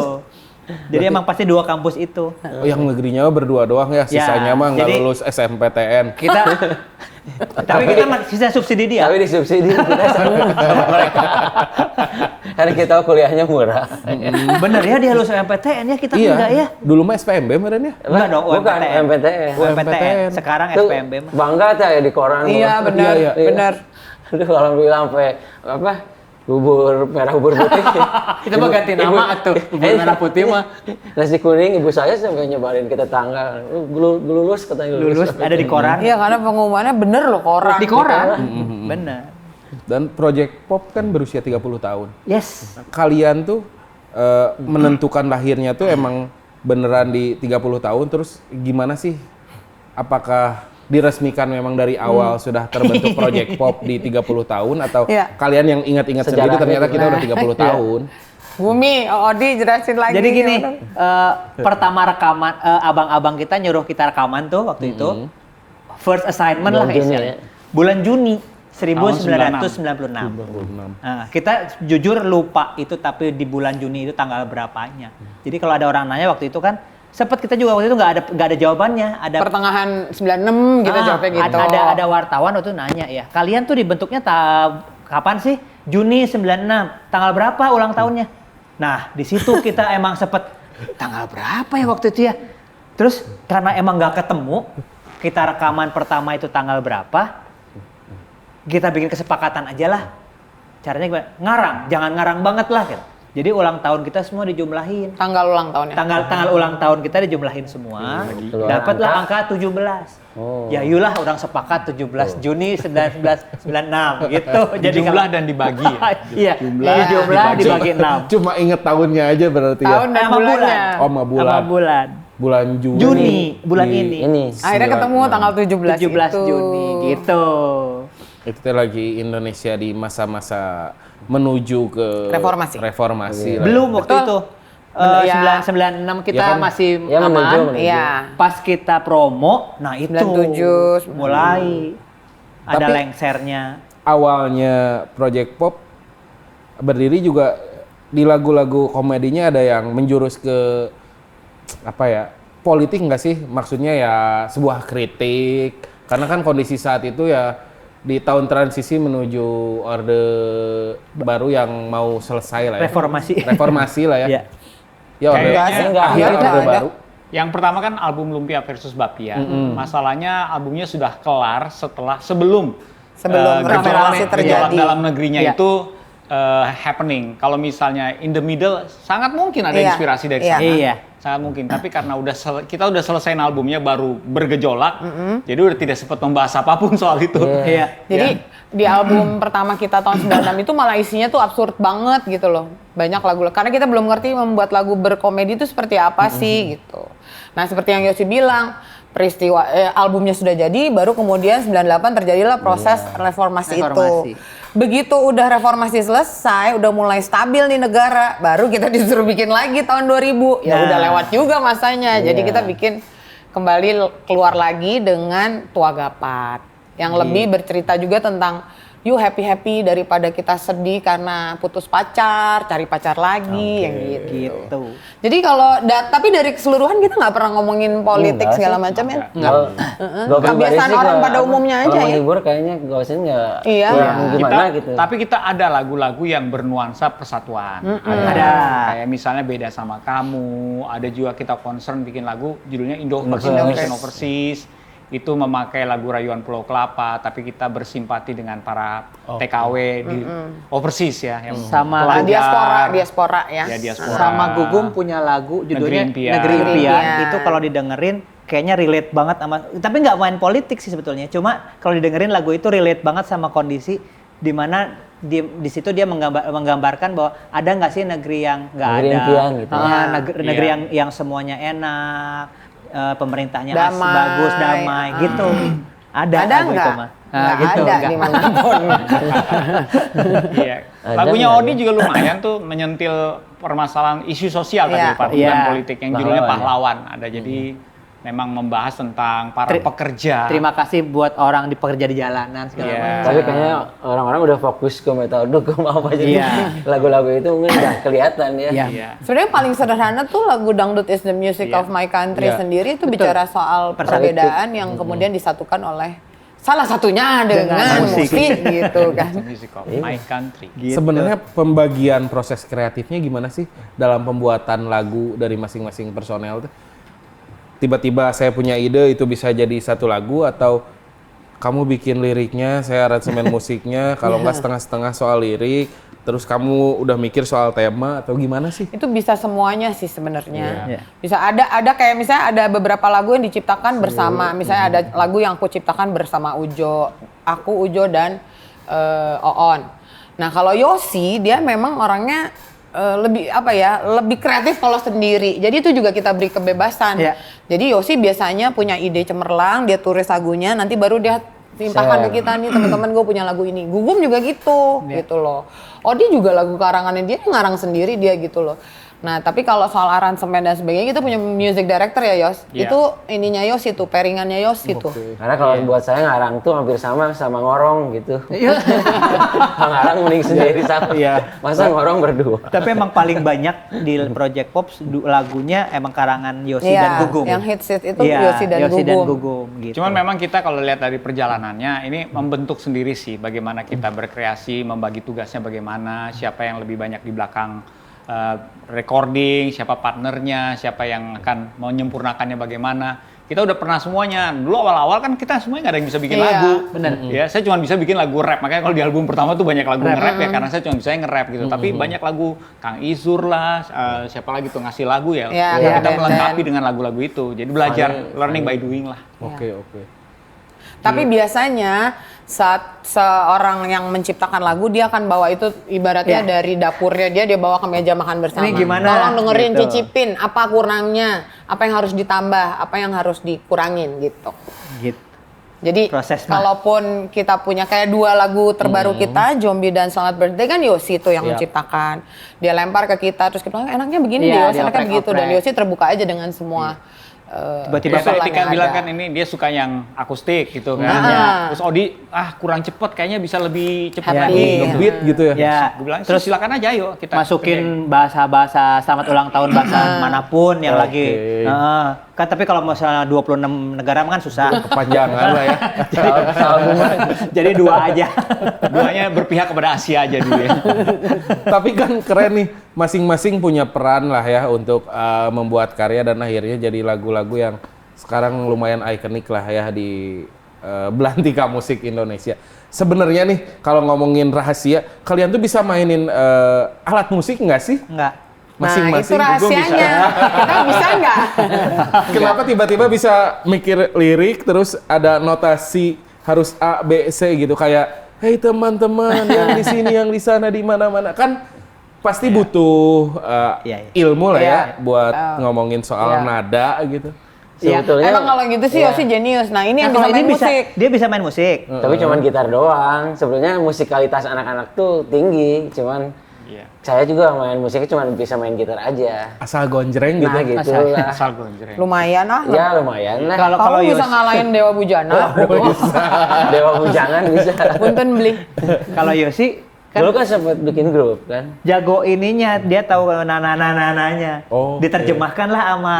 Speaker 3: Jadi emang pasti 2 kampus itu.
Speaker 1: Oh, yang negerinya berdua doang ya, sisanya mah nggak
Speaker 3: jadi-
Speaker 1: lulus SMPTN.
Speaker 3: Kita tapi kita sisa subsidi dia.
Speaker 4: Tapi disubsidi kita sama mereka. Karena kita kuliahnya murah.
Speaker 3: Bener ya dia lulus MPTN ya, kita enggak ya.
Speaker 1: Dulu mah SPMB kemarin ya.
Speaker 3: Enggak dong,
Speaker 4: Bukan
Speaker 3: UMPTN.
Speaker 4: MPTN.
Speaker 3: UMPTN. Sekarang
Speaker 4: Tuh,
Speaker 3: SPMB mah.
Speaker 4: bangga tuh ya di koran.
Speaker 2: Iya, benar,
Speaker 1: Iya, iya.
Speaker 2: benar.
Speaker 4: Aduh kalau bilang sampai apa? Bubur merah bubur putih.
Speaker 3: Kita mah ganti nama atuh. Bubur merah putih mah.
Speaker 4: Nasi kuning ibu saya sampai nyebarin ke tetangga. Lulus katanya
Speaker 3: Lulus ada di koran.
Speaker 2: Iya, karena pengumumannya bener loh koran.
Speaker 3: Di koran. Bener.
Speaker 1: Dan Project Pop kan berusia 30 tahun.
Speaker 3: Yes.
Speaker 1: Kalian tuh menentukan lahirnya tuh emang beneran di 30 tahun, terus gimana sih? Apakah diresmikan memang dari awal sudah terbentuk Project Pop di 30 tahun atau
Speaker 2: Iya.
Speaker 1: kalian yang ingat-ingat sendiri
Speaker 4: Sejarahnya
Speaker 1: ternyata kita udah
Speaker 2: gimana?
Speaker 1: 30 tahun.
Speaker 2: Bumi, Odi jelasin lagi.
Speaker 3: Jadi gini,
Speaker 2: gimana?
Speaker 3: pertama rekaman abang-abang kita nyuruh kita rekaman tuh waktu itu. First assignment
Speaker 4: Bulan
Speaker 3: lah
Speaker 4: Juni
Speaker 3: istilahnya.
Speaker 4: ya?
Speaker 3: Bulan Juni 1996.
Speaker 1: 96.
Speaker 3: Nah, kita jujur lupa itu tapi di bulan Juni itu tanggal berapanya. Jadi kalau ada orang nanya waktu itu kan sempat kita juga waktu itu nggak ada jawabannya. Ada
Speaker 2: Pertengahan 96 kita jawabnya gitu.
Speaker 3: Ada wartawan waktu itu nanya ya. Kalian tuh dibentuknya kapan sih? Juni 96. Tanggal berapa ulang tahunnya? Nah, di situ kita emang sempet tanggal berapa ya waktu itu ya? Terus karena emang nggak ketemu, kita rekaman pertama itu tanggal berapa? Kita bikin kesepakatan aja lah. Caranya gimana? Ngarang, jangan ngarang banget lah gitu. Jadi ulang tahun kita semua dijumlahin.
Speaker 2: Tanggal ulang tahunnya.
Speaker 3: Tanggal ulang tahun kita dijumlahin semua.
Speaker 4: Keluar
Speaker 3: Dapatlah angka 17.
Speaker 4: Oh.
Speaker 3: Ya yulah orang sepakat 17 Juni 1996 gitu. Jadi
Speaker 5: Jumlah dan dibagi ya.
Speaker 3: Iya, jumlah dibagi 6.
Speaker 1: Cuma inget tahunnya aja berarti
Speaker 2: Tahun
Speaker 1: ya.
Speaker 2: dan
Speaker 3: Sama
Speaker 2: bulannya.
Speaker 3: bulan.
Speaker 1: Oh, sama bulan.
Speaker 3: Sama bulan.
Speaker 1: bulan Juni.
Speaker 3: Juni, bulan
Speaker 1: di-
Speaker 3: ini.
Speaker 2: Akhirnya ketemu tanggal 17
Speaker 3: 17
Speaker 2: itu.
Speaker 3: Juni gitu.
Speaker 1: Itu teh lagi Indonesia di masa-masa menuju ke
Speaker 2: Reformasi.
Speaker 1: lah.
Speaker 3: Belum waktu
Speaker 2: Betul.
Speaker 3: itu.
Speaker 2: Ya.
Speaker 3: 96 kita
Speaker 1: Ya kan?
Speaker 3: masih
Speaker 4: Ya, menuju.
Speaker 3: aman.
Speaker 2: Iya.
Speaker 3: Pas kita promo, nah itu
Speaker 2: 97.
Speaker 3: mulai ada
Speaker 1: Tapi-
Speaker 3: lengsernya.
Speaker 1: Awalnya Project Pop berdiri juga di lagu-lagu komedinya ada yang menjurus ke apa ya, politik nggak sih? Maksudnya ya sebuah kritik, karena kan kondisi saat itu ya di tahun transisi menuju orde baru yang mau selesai lah ya. Reformasi lah ya.
Speaker 3: Iya.
Speaker 1: Ya orde,
Speaker 5: Kayaknya
Speaker 4: enggak.
Speaker 1: akhir
Speaker 2: Enggak
Speaker 1: orde
Speaker 2: ada.
Speaker 1: baru.
Speaker 5: Yang pertama kan album Lumpia versus Bapia. Masalahnya albumnya sudah kelar sebelum
Speaker 2: Sebelum reformasi
Speaker 5: gejolak
Speaker 2: terjadi.
Speaker 5: dalam negerinya
Speaker 3: Iya.
Speaker 5: itu happening. Kalau misalnya in the middle sangat mungkin ada
Speaker 2: Iya.
Speaker 5: inspirasi dari
Speaker 2: Iya.
Speaker 5: sana.
Speaker 3: Iya.
Speaker 5: Sangat mungkin. Tapi karena kita udah selesaiin albumnya baru bergejolak, jadi udah tidak sempat membahas apapun soal itu.
Speaker 3: Iya.
Speaker 2: Jadi di album pertama kita tahun 96 itu malah isinya tuh absurd banget gitu loh. Banyak lagu, karena kita belum ngerti membuat lagu berkomedi itu seperti apa sih gitu. Nah seperti yang Yosi bilang, peristiwa albumnya sudah jadi, baru kemudian 98 terjadilah proses reformasi itu. Begitu udah reformasi selesai, udah mulai stabil nih negara, baru kita disuruh bikin lagi tahun 2000. Ya
Speaker 3: Nah.
Speaker 2: udah lewat juga masanya. Jadi kita bikin kembali keluar lagi dengan Tua Gapat yang lebih bercerita juga tentang you happy daripada kita sedih karena putus pacar, cari pacar lagi yang gitu.
Speaker 3: Gitu.
Speaker 2: Jadi kalau tapi dari keseluruhan kita nggak pernah ngomongin politik
Speaker 4: Enggak
Speaker 2: segala
Speaker 4: sih.
Speaker 2: macam ya.
Speaker 4: Gua pribadi
Speaker 2: Kebiasaan
Speaker 4: sih
Speaker 2: orang
Speaker 4: nggak-
Speaker 2: pada umumnya aja
Speaker 4: kalau
Speaker 2: ya.
Speaker 4: menghibur kayaknya gak usah nggak
Speaker 2: Iya.
Speaker 4: kurang gimana gitu.
Speaker 5: Tapi kita ada lagu-lagu yang bernuansa persatuan.
Speaker 3: Ada.
Speaker 5: Kayak misalnya Beda Sama Kamu, ada juga kita concern bikin lagu judulnya
Speaker 4: Indoverse.
Speaker 5: Indonesian Overseas. Itu memakai lagu Rayuan Pulau Kelapa, tapi kita bersimpati dengan para TKW di overseas ya, yang
Speaker 3: Sama
Speaker 5: pelajar.
Speaker 2: diaspora ya.
Speaker 5: Ya, diaspora.
Speaker 3: Sama Gugum punya lagu judulnya
Speaker 5: Negeri Impian.
Speaker 3: Negeri Impian.
Speaker 2: Negeri Impian.
Speaker 3: Itu kalau didengerin kayaknya relate banget sama, tapi nggak main politik sih sebetulnya. Cuma kalau didengerin lagu itu relate banget sama kondisi di mana di situ dia menggambarkan bahwa ada nggak sih negeri yang nggak
Speaker 4: Negeri
Speaker 3: ada,
Speaker 4: impian gitu.
Speaker 3: negeri
Speaker 5: Iya.
Speaker 3: yang semuanya enak, pemerintahnya
Speaker 2: Damai.
Speaker 3: bagus, damai gitu. Ada
Speaker 2: Ada
Speaker 3: lagu
Speaker 2: nggak?
Speaker 3: itu mah.
Speaker 2: Nggak
Speaker 3: gitu,
Speaker 2: ada
Speaker 3: nggak.
Speaker 2: dimanapun.
Speaker 5: Iya.
Speaker 4: Ada
Speaker 5: Lagunya
Speaker 4: nggak
Speaker 5: Odi
Speaker 4: ya?
Speaker 5: juga lumayan tuh menyentil permasalahan isu sosial
Speaker 2: Iya.
Speaker 5: tadi, bukan
Speaker 3: Iya.
Speaker 5: politik yang judulnya
Speaker 4: Pahlawan,
Speaker 5: Pahlawan. Ada jadi memang membahas tentang para pekerja.
Speaker 3: Terima kasih buat orang di pekerja di jalanan segala
Speaker 5: Iya.
Speaker 3: macam.
Speaker 4: Tapi kayaknya orang-orang udah fokus ke metode ke apa jadi
Speaker 3: Iya.
Speaker 4: lagu-lagu itu mungkin udah kelihatan ya.
Speaker 3: Iya.
Speaker 5: Iya.
Speaker 2: Sebenarnya paling sederhana tuh lagu Dangdut is the Music
Speaker 5: Iya.
Speaker 2: of My Country
Speaker 1: Iya.
Speaker 2: sendiri itu
Speaker 3: Betul.
Speaker 2: bicara soal perbedaan yang kemudian disatukan oleh salah satunya dengan
Speaker 3: musik.
Speaker 2: musik gitu kan.
Speaker 5: Music of My Country.
Speaker 1: Sebenarnya pembagian proses kreatifnya gimana sih dalam pembuatan lagu dari masing-masing personel tuh? Tiba-tiba saya punya ide itu bisa jadi satu lagu, atau kamu bikin liriknya, saya aransemen musiknya, kalau nggak setengah-setengah soal lirik, terus kamu udah mikir soal tema, atau gimana sih?
Speaker 2: Itu bisa semuanya sih sebenarnya.
Speaker 3: Iya.
Speaker 2: Bisa ada kayak misalnya ada beberapa lagu yang diciptakan bersama. Misalnya ada lagu yang aku ciptakan bersama Ujo, aku Ujo dan Oon. Nah, kalau Yosi dia memang orangnya lebih apa ya, lebih kreatif kalau sendiri. Jadi itu juga kita beri kebebasan.
Speaker 3: Iya.
Speaker 2: Jadi Yosi biasanya punya ide cemerlang, dia tulis lagunya, nanti baru dia timpahkan ke kita nih, teman-teman gue punya lagu ini. Gugum juga gitu, gitu loh. Odi juga lagu karangannya dia ngarang sendiri dia gitu loh. Nah, tapi kalau soal aransemen dan sebagainya kita punya music director ya Yos.
Speaker 5: Iya.
Speaker 2: Itu ininya Yos itu, pairingannya Yos itu.
Speaker 4: Karena kalau buat saya ngarang tuh hampir sama ngorong gitu. ngarang mending sendiri sama.
Speaker 3: Iya.
Speaker 4: Masa ngorong berdua.
Speaker 3: Tapi emang paling banyak di Project Pop lagunya emang karangan Yosi
Speaker 2: Iya,
Speaker 3: dan Gugum.
Speaker 2: yang hits itu
Speaker 3: Iya,
Speaker 2: Yosi dan Gugum.
Speaker 3: gitu.
Speaker 5: Cuman memang kita kalau lihat dari perjalanannya ini membentuk sendiri sih bagaimana kita berkreasi, membagi tugasnya bagaimana, siapa yang lebih banyak di belakang recording, siapa partnernya, siapa yang akan menyempurnakannya bagaimana. Kita udah pernah semuanya. Dulu awal-awal kan kita semuanya nggak ada yang bisa bikin
Speaker 2: Iya,
Speaker 5: lagu.
Speaker 3: bener.
Speaker 5: Ya, saya cuma bisa bikin lagu rap. Makanya kalau di album pertama tuh banyak lagu nge-rap ya karena saya cuma bisa nge-rap gitu. Tapi banyak lagu Kang Izur lah, siapa lagi tuh ngasih lagu ya.
Speaker 2: Iya,
Speaker 5: Kita
Speaker 2: Dan.
Speaker 5: melengkapi dengan lagu-lagu itu. Jadi belajar learning by doing lah.
Speaker 1: Oke, oke.
Speaker 2: Tapi biasanya saat seorang yang menciptakan lagu dia akan bawa itu ibaratnya dari dapurnya dia bawa ke meja makan bersama.
Speaker 3: Ini gimana?
Speaker 2: Tolong dengerin,
Speaker 3: Gitu.
Speaker 2: cicipin apa kurangnya, apa yang harus ditambah, apa yang harus dikurangin gitu.
Speaker 3: Gitu.
Speaker 2: Jadi
Speaker 3: Proses mah.
Speaker 2: kalaupun kita punya kayak 2 lagu terbaru kita, Zombie dan Selamat Birthday kan Yosi tuh yang menciptakan. Dia lempar ke kita terus kita bilang enaknya begini deh, Yosi enaknya begitu dan Yosi terbuka aja dengan semua.
Speaker 3: Tiba-tiba
Speaker 2: usulan
Speaker 5: ketika
Speaker 2: yang
Speaker 5: bilang
Speaker 2: ada.
Speaker 5: kan ini dia suka yang akustik gitu kan. Terus Odi kurang cepet kayaknya bisa lebih cepet
Speaker 2: Happy.
Speaker 5: lagi.
Speaker 1: Ngebeat gitu ya.
Speaker 3: Ya,
Speaker 5: Gue bilang
Speaker 3: terus
Speaker 5: silakan aja yuk kita
Speaker 3: masukin bahasa-bahasa selamat ulang tahun bahasa manapun yang
Speaker 1: Oke.
Speaker 3: lagi. Kan tapi kalau misalnya 26 negara kan susah.
Speaker 1: Kepanjangan lah ya.
Speaker 3: Jadi 2 aja.
Speaker 5: Duanya berpihak kepada Asia aja dulu ya.
Speaker 1: Tapi kan keren nih, masing-masing punya peran lah ya untuk membuat karya dan akhirnya jadi lagu-lagu yang sekarang lumayan ikonik lah ya di belantika musik Indonesia. Sebenarnya nih kalau ngomongin rahasia, kalian tuh bisa mainin alat musik nggak sih?
Speaker 3: Enggak.
Speaker 2: Nah,
Speaker 1: Masing-masing.
Speaker 2: itu
Speaker 1: Gua
Speaker 2: rahasianya. Kita bisa nggak?
Speaker 1: Kenapa tiba-tiba bisa mikir lirik terus ada notasi harus A, B, C gitu kayak hey teman-teman yang di sini yang di sana di mana-mana kan pasti butuh ilmu lah ya buat ngomongin soal nada gitu.
Speaker 2: Iya.
Speaker 4: Sebetulnya
Speaker 2: Emang kalau gitu sih Yosi jenius. Nah ini yang bisa
Speaker 3: kalau
Speaker 2: main
Speaker 3: ini
Speaker 2: musik.
Speaker 3: dia bisa main musik.
Speaker 4: tapi cuman gitar doang. Sebenarnya musikalitas anak-anak tuh tinggi, cuman
Speaker 5: Iya.
Speaker 4: saya juga main musiknya cuma bisa main gitar aja.
Speaker 1: Asal gonjreng gitu.
Speaker 4: Nah gitu lah.
Speaker 5: Asal gonjreng.
Speaker 2: Lumayan ah.
Speaker 4: Ya lumayan lah.
Speaker 2: Kamu bisa ngalahin Dewa Bujana.
Speaker 4: Dewa Bujangan bisa.
Speaker 2: Punten beli.
Speaker 3: Kalau Yosi
Speaker 4: Dulu kan sempat bikin grup kan.
Speaker 3: jago ininya, dia tahu nana-nananya.
Speaker 1: Oh,
Speaker 3: diterjemahkan lah sama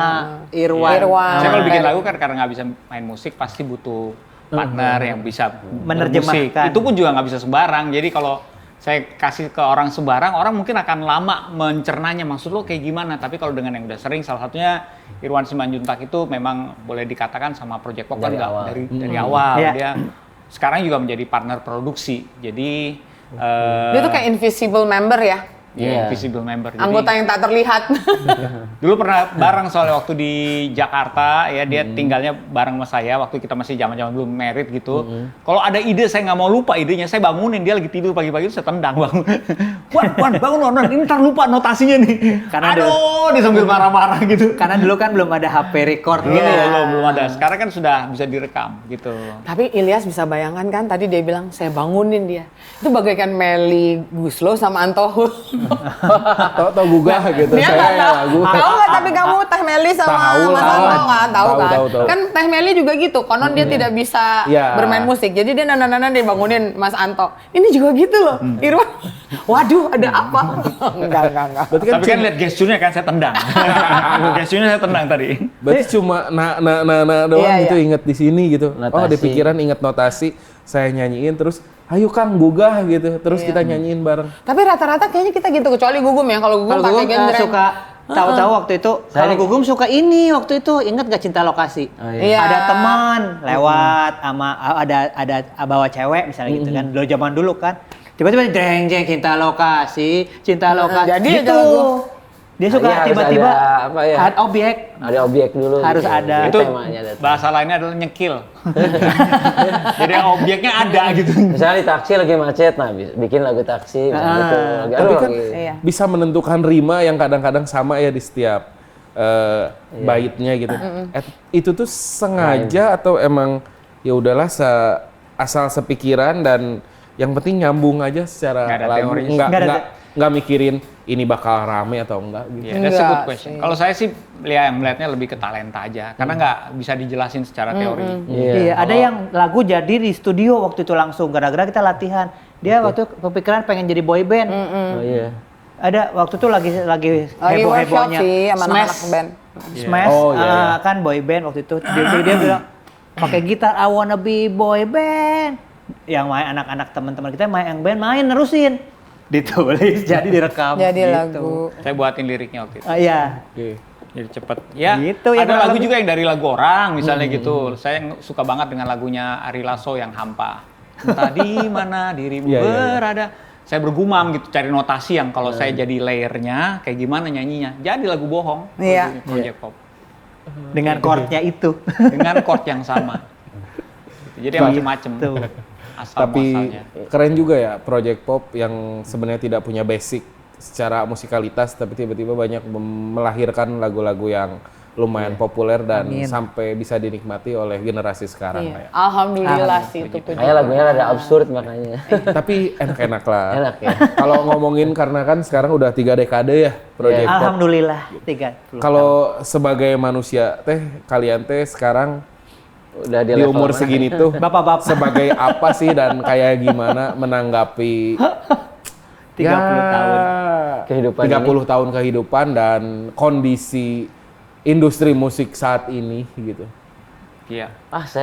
Speaker 3: Irwan.
Speaker 2: Irwan.
Speaker 5: Saya kalau bikin lagu kan karena nggak bisa main musik pasti butuh partner yang bisa
Speaker 3: Menerjemahkan.
Speaker 5: bermusik. Itu pun juga nggak bisa sembarang. Jadi kalau saya kasih ke orang sembarang, orang mungkin akan lama mencernanya maksud lo kayak gimana. Tapi kalau dengan yang udah sering, salah satunya Irwan Simanjuntak itu memang boleh dikatakan sama Project Pop kan
Speaker 4: Dari
Speaker 5: nggak
Speaker 4: awal.
Speaker 5: dari awal.
Speaker 3: Iya.
Speaker 5: Dia sekarang juga menjadi partner produksi. Jadi
Speaker 2: Dia tuh kayak invisible member ya.
Speaker 4: Iya.
Speaker 5: invisible member. Jadi,
Speaker 2: Anggota yang tak terlihat.
Speaker 5: dulu pernah bareng soalnya waktu di Jakarta ya dia tinggalnya bareng sama saya waktu kita masih zaman-zaman belum married gitu. Kalau ada ide saya nggak mau lupa idenya, saya bangunin dia lagi tidur pagi-pagi itu saya tendang bangun. Wan bangun Wan, ini ntar lupa notasinya nih.
Speaker 3: Karena
Speaker 5: Aduh, dia sambil marah-marah gitu.
Speaker 3: Karena dulu kan belum ada HP record
Speaker 5: Belum,
Speaker 3: gitu ya.
Speaker 5: belum ada. Sekarang kan sudah bisa direkam gitu.
Speaker 2: Tapi Ilyas bisa bayangkan kan tadi dia bilang saya bangunin dia. Itu bagaikan Melly Guslo sama Antohul.
Speaker 1: Tahu gugah gitu.
Speaker 2: Dia
Speaker 1: Saya
Speaker 2: nggak
Speaker 1: yang
Speaker 2: tahu.
Speaker 1: lagu.
Speaker 2: Tahu nggak tapi kamu Teh Meli sama
Speaker 1: Tahu
Speaker 2: Mas
Speaker 1: lah.
Speaker 2: Anto kan? Tahu kan?
Speaker 1: Tahu.
Speaker 2: Kan Teh Meli juga gitu. Konon dia tidak bisa
Speaker 1: Iya.
Speaker 2: bermain musik. Jadi dia nana-nana dia bangunin Mas Anto. Ini juga gitu loh. Irwan. Waduh, ada apa? Enggak.
Speaker 1: Berarti kan,
Speaker 5: Tapi kan lihat gesturnya kan saya tendang. Gesturnya saya tendang tadi.
Speaker 1: berarti cuma na doang
Speaker 2: Iya,
Speaker 1: gitu
Speaker 2: iya.
Speaker 1: inget di sini gitu. Oh di
Speaker 4: Notasi.
Speaker 1: pikiran inget notasi, saya nyanyiin terus ayo Kang gugah gitu. Terus kita nyanyiin bareng.
Speaker 2: Tapi rata-rata kayaknya kita gitu kecuali Gugum ya. Kalau Gugum
Speaker 3: Kalau
Speaker 2: pakai
Speaker 3: Gugum
Speaker 2: genreng.
Speaker 3: suka tahu-tahu waktu itu. Kalau Gugum suka ini waktu itu, ingat gak Cinta Lokasi?
Speaker 4: Oh,
Speaker 2: iya.
Speaker 3: Ada teman lewat sama ada bawa cewek misalnya gitu kan. Dulu zaman dulu kan. Tiba-tiba jeng Cinta Lokasi, Cinta Lokasi.
Speaker 2: jadi
Speaker 3: gitu.
Speaker 2: ada lagu.
Speaker 3: Dia suka
Speaker 4: Iya, harus
Speaker 3: tiba-tiba
Speaker 4: ada apa ya?
Speaker 3: ada objek.
Speaker 4: Ada objek dulu.
Speaker 3: Harus
Speaker 4: gitu.
Speaker 3: ada.
Speaker 4: Jadi
Speaker 5: Itu
Speaker 4: temanya ada.
Speaker 5: bahasa lainnya adalah nyekil. Jadi objeknya ada gitu.
Speaker 4: Misalnya di taksi lagi macet, nah bikin lagu taksi, misalnya gitu. Lagi,
Speaker 1: Tapi
Speaker 4: aduh,
Speaker 1: kan
Speaker 4: lagi-
Speaker 2: Iya.
Speaker 1: bisa menentukan rima yang kadang-kadang sama ya di setiap baitnya gitu. Itu tuh sengaja atau emang ya udahlah asal sepikiran dan yang penting nyambung aja secara
Speaker 5: Nggak ada
Speaker 1: lagu.
Speaker 5: teorinya.
Speaker 1: Nggak mikirin ini bakal rame atau enggak gitu.
Speaker 5: Yeah, that's a good
Speaker 2: Enggak
Speaker 5: question.
Speaker 2: sih.
Speaker 5: Kalau saya sih yang melihatnya lebih ke talenta aja, karena nggak bisa dijelasin secara teori.
Speaker 3: Iya, ada yang lagu jadi di studio waktu itu langsung gara-gara kita latihan. Dia waktu itu kepikiran pengen jadi boy band.
Speaker 4: Oh iya.
Speaker 3: Ada waktu itu lagi
Speaker 2: Lagi
Speaker 3: heboh-hebohnya
Speaker 2: workshop sih sama anak-anak
Speaker 3: Smash.
Speaker 2: band.
Speaker 3: Smash
Speaker 1: Oh, iya, iya.
Speaker 3: kan boy band waktu itu. Dia bilang pakai gitar I wanna be boy band. Yang main anak-anak teman-teman kita main band nerusin. Ditulis jadi direkam.
Speaker 2: Jadi
Speaker 3: gitu.
Speaker 2: lagu.
Speaker 5: Saya buatin liriknya waktu itu.
Speaker 3: Iya.
Speaker 1: Oke.
Speaker 5: Jadi cepet. Ya,
Speaker 3: Gitu, ya,
Speaker 5: ada
Speaker 3: kurang
Speaker 5: lagu
Speaker 3: lebih.
Speaker 5: juga yang dari lagu orang misalnya gitu. Saya suka banget dengan lagunya Ari Lasso yang Hampa. Entah di mana dirimu
Speaker 1: Iya, iya, iya.
Speaker 5: berada. Saya bergumam gitu cari notasi yang kalau saya jadi layernya kayak gimana nyanyinya. Jadi lagu bohong.
Speaker 2: Iya.
Speaker 5: Project Pop.
Speaker 3: Dengan chordnya itu.
Speaker 5: Dengan chord yang sama. Jadi macam-macam.
Speaker 1: Tapi keren juga ya Project Pop yang sebenarnya tidak punya basic secara musikalitas, tapi tiba-tiba banyak melahirkan lagu-lagu yang lumayan populer dan sampai bisa dinikmati oleh generasi sekarang.
Speaker 2: Iya. Alhamdulillah sih itu.
Speaker 4: Kayak lagunya ada absurd makanya.
Speaker 1: Tapi enak-enak lah.
Speaker 4: Enak ya.
Speaker 1: Kalau ngomongin karena kan sekarang udah 3 dekade ya Project Pop.
Speaker 3: Alhamdulillah 30.
Speaker 1: Kalau sebagai manusia kalian sekarang
Speaker 4: Udah
Speaker 1: di
Speaker 4: level
Speaker 1: umur
Speaker 4: mana?
Speaker 1: segini tuh
Speaker 3: Bapak-bapak.
Speaker 1: sebagai apa sih dan kayak gimana menanggapi
Speaker 3: 30 tahun.
Speaker 4: Kehidupan
Speaker 1: 30 tahun kehidupan dan kondisi industri musik saat ini gitu.
Speaker 5: Iya.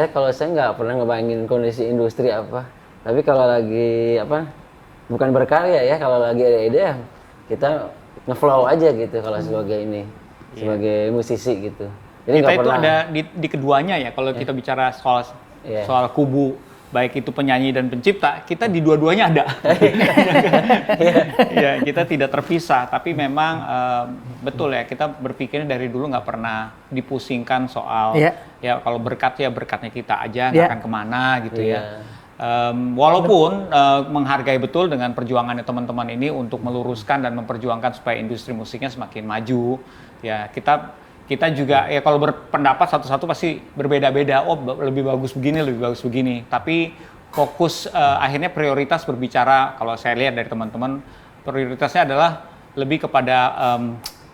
Speaker 4: Kalau saya nggak pernah ngebayangin kondisi industri apa. Tapi kalau lagi bukan berkarya ya, kalau lagi ada ide ya kita ngeflow aja gitu kalau sebagai sebagai musisi gitu. Jadi
Speaker 5: Kita
Speaker 4: nggak
Speaker 5: itu
Speaker 4: pernah
Speaker 5: ada di keduanya ya, kalau kita bicara soal kubu, baik itu penyanyi dan pencipta, kita di dua-duanya ada. Ya, kita tidak terpisah, tapi memang betul ya, kita berpikirnya dari dulu nggak pernah dipusingkan soal, ya kalau berkat ya berkatnya kita aja, nggak akan kemana gitu ya. Walaupun menghargai betul dengan perjuangannya teman-teman ini untuk meluruskan dan memperjuangkan supaya industri musiknya semakin maju, ya kita juga ya kalau berpendapat satu-satu pasti berbeda-beda. Oh lebih bagus begini. Tapi fokus akhirnya prioritas berbicara, kalau saya lihat dari teman-teman, prioritasnya adalah lebih kepada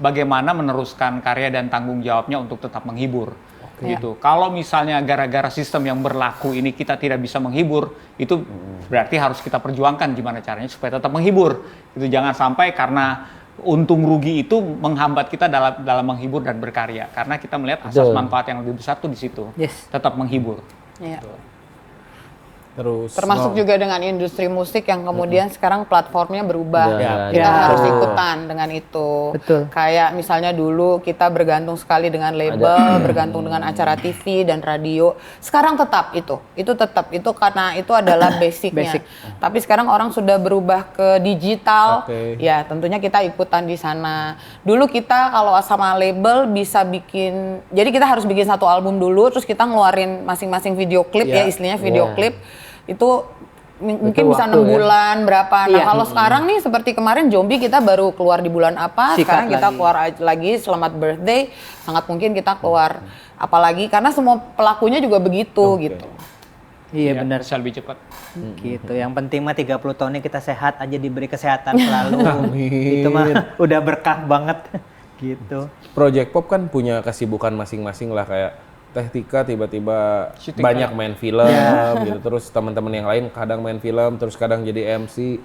Speaker 5: bagaimana meneruskan karya dan tanggung jawabnya untuk tetap menghibur. Gitu. Kalau misalnya gara-gara sistem yang berlaku ini kita tidak bisa menghibur, itu berarti harus kita perjuangkan gimana caranya supaya tetap menghibur. Itu jangan sampai karena untung rugi itu menghambat kita dalam menghibur dan berkarya, karena kita melihat asas manfaat yang lebih besar tuh di situ. Tetap menghibur.
Speaker 2: Iya.
Speaker 1: Terus
Speaker 2: Termasuk juga dengan industri musik yang kemudian sekarang platformnya berubah. Kita
Speaker 3: Ya.
Speaker 2: harus ikutan dengan itu.
Speaker 3: Betul.
Speaker 2: Kayak misalnya dulu kita bergantung sekali dengan label, bergantung dengan acara TV dan radio. Sekarang tetap itu tetap karena itu adalah basicnya.
Speaker 3: Basic.
Speaker 2: Tapi sekarang orang sudah berubah ke digital.
Speaker 1: Oke.
Speaker 2: Ya tentunya kita ikutan di sana. Dulu kita kalau sama label bisa bikin, jadi kita harus bikin satu album dulu, terus kita ngeluarin masing-masing video klip ya istilahnya video klip. Itu mungkin bisa 6 bulan berapa. Nah kalau sekarang nih seperti kemarin Zombie kita baru keluar di bulan apa, sekarang kita keluar lagi Selamat Birthday, sangat mungkin kita keluar apalagi karena semua pelakunya juga begitu gitu.
Speaker 3: Iya benar.
Speaker 5: Bisa lebih cepat.
Speaker 3: Gitu. Yang penting mah 30 tahunnya kita sehat aja, diberi kesehatan selalu. Itu mah udah berkah banget. Gitu.
Speaker 1: Project Pop kan punya kesibukan masing-masing lah, kayak Teh Tika tiba-tiba
Speaker 5: Syuting
Speaker 1: banyak main film gitu, terus teman-teman yang lain kadang main film, terus kadang jadi MC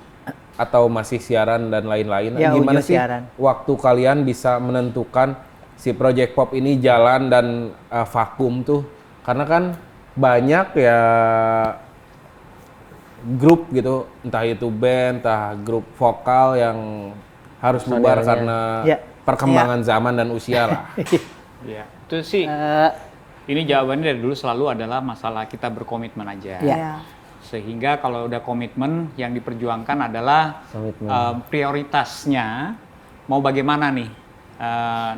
Speaker 1: atau masih siaran dan lain-lain.
Speaker 3: Ya,
Speaker 1: Gimana sih
Speaker 3: siaran.
Speaker 1: waktu kalian bisa menentukan si Project Pop ini jalan dan vakum tuh? Karena kan banyak ya grup gitu, entah itu band, entah grup vokal yang harus bubar karena perkembangan zaman dan usia lah.
Speaker 5: Ya, itu sih. Ini jawabannya dari dulu selalu adalah masalah kita berkomitmen aja. Sehingga kalau udah komitmen, yang diperjuangkan adalah prioritasnya mau bagaimana nih.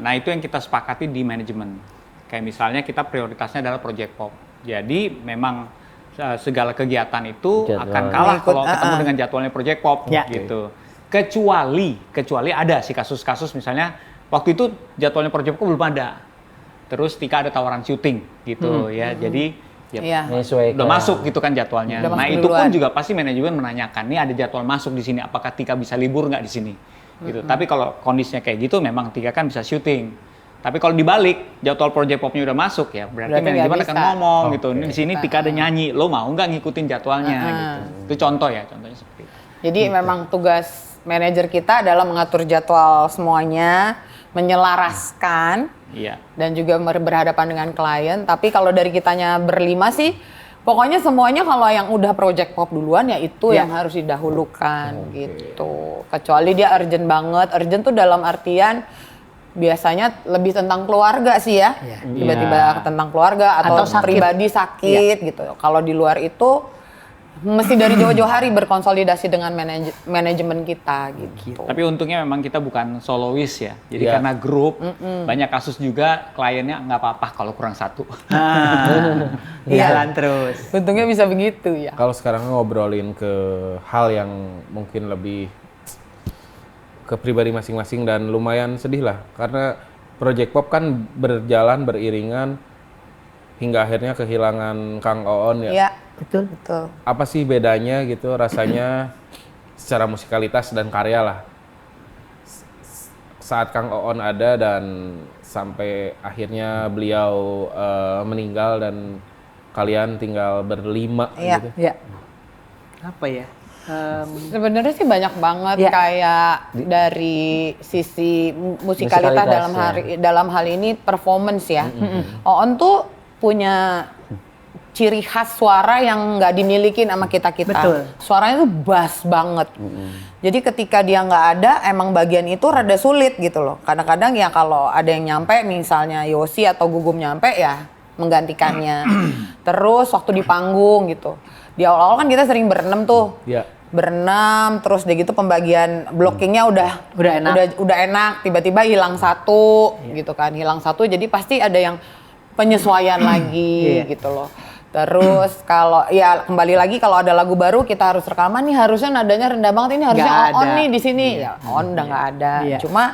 Speaker 5: Nah itu yang kita sepakati di manajemen. Kayak misalnya kita prioritasnya adalah Project Pop. Jadi memang segala kegiatan itu akan kalah kalau ketemu dengan jadwalnya Project Pop gitu. Kecuali ada sih kasus-kasus misalnya waktu itu jadwalnya Project Pop belum ada. Terus Tika ada tawaran syuting gitu ya. Jadi udah masuk gitu kan jadwalnya. Nah itu pun juga pasti manajemen menanyakan, nih ada jadwal masuk di sini, apakah Tika bisa libur nggak di sini? Gitu. Tapi kalau kondisinya kayak gitu, memang Tika kan bisa syuting. Tapi kalau dibalik jadwal Project Popnya udah masuk ya, berarti manajemen akan ngomong gitu. Ini di sini Tika ada nyanyi, lo mau nggak ngikutin jadwalnya? Gitu. Itu contohnya seperti itu.
Speaker 2: Jadi memang tugas manajer kita adalah mengatur jadwal semuanya, menyelaraskan.
Speaker 5: Iya.
Speaker 2: Dan juga berhadapan dengan klien. Tapi kalau dari kitanya berlima sih, pokoknya semuanya kalau yang udah Project Pop duluan ya itu yang harus didahulukan gitu. Kecuali dia urgent banget. Urgent tuh dalam artian biasanya lebih tentang keluarga sih ya. Tiba-tiba tentang keluarga atau
Speaker 3: sakit.
Speaker 2: pribadi sakit gitu. Kalau di luar itu mesti dari jauh-jauh hari berkonsolidasi dengan manajemen kita gitu.
Speaker 5: Tapi untungnya memang kita bukan solois ya. Jadi
Speaker 1: Iya.
Speaker 5: karena grup, banyak kasus juga kliennya nggak apa-apa kalau kurang satu.
Speaker 3: Jalan terus.
Speaker 2: Untungnya bisa begitu ya.
Speaker 1: Kalau sekarang ngobrolin ke hal yang mungkin lebih ke pribadi masing-masing dan lumayan sedih lah karena Project Pop kan berjalan beriringan hingga akhirnya kehilangan Kang Oon ya.
Speaker 2: Iya,
Speaker 3: Betul.
Speaker 2: betul.
Speaker 1: Apa sih bedanya gitu rasanya secara musikalitas dan karya lah saat Kang Oon ada dan sampai akhirnya beliau meninggal dan kalian tinggal berlima
Speaker 2: Iya.
Speaker 1: gitu.
Speaker 3: Ya. Apa ya?
Speaker 2: Sebenarnya sih banyak banget
Speaker 3: Iya.
Speaker 2: kayak dari sisi musikalitas
Speaker 4: Musikalitas,
Speaker 2: dalam hal ini performance ya. Oon tuh punya ciri khas suara yang nggak dimiliki sama kita-kita.
Speaker 3: Betul.
Speaker 2: Suaranya tuh bass banget. Jadi ketika dia nggak ada, emang bagian itu rada sulit gitu loh. Kadang-kadang ya kalau ada yang nyampe, misalnya Yosi atau Gugum nyampe ya menggantikannya. Terus waktu di panggung gitu. Di awal-awal kan kita sering berenam tuh.
Speaker 1: Iya.
Speaker 2: Berenam, terus dia gitu pembagian blockingnya udah
Speaker 3: enak.
Speaker 2: udah enak. Tiba-tiba hilang satu gitu kan. Hilang satu jadi pasti ada yang penyesuaian lagi gitu loh. Terus kalau ya kembali lagi kalau ada lagu baru kita harus rekaman nih harusnya nadanya rendah banget ini harusnya
Speaker 3: Nggak
Speaker 2: on
Speaker 3: ada.
Speaker 2: nih di sini ya on udah nggak ada.
Speaker 3: Iya.
Speaker 2: Cuma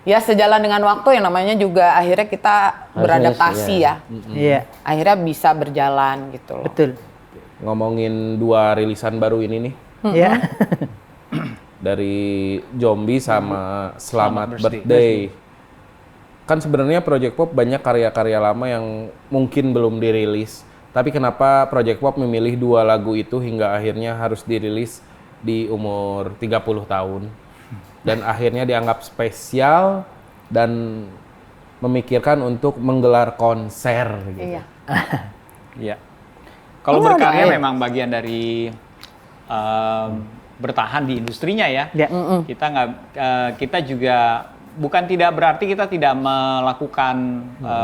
Speaker 2: ya sejalan dengan waktu yang namanya juga akhirnya kita beradaptasi ya.
Speaker 3: Iya.
Speaker 2: Akhirnya bisa berjalan gitu loh.
Speaker 3: Betul.
Speaker 1: Ngomongin 2 rilisan baru ini nih
Speaker 3: Iya.
Speaker 1: dari Zombie sama Selamat
Speaker 5: Birthday.
Speaker 1: Birthday. Kan sebenarnya Project Pop banyak karya-karya lama yang mungkin belum dirilis. Tapi kenapa Project Pop memilih 2 lagu itu hingga akhirnya harus dirilis di umur 30 tahun. Dan akhirnya dianggap spesial dan memikirkan untuk menggelar konser gitu.
Speaker 2: Iya.
Speaker 5: Iya. Kalau
Speaker 2: Enggak,
Speaker 5: berkarya
Speaker 2: enggak,
Speaker 5: memang bagian dari bertahan di industrinya ya.
Speaker 3: Ya.
Speaker 5: Kita nggak, kita juga bukan tidak berarti kita tidak melakukan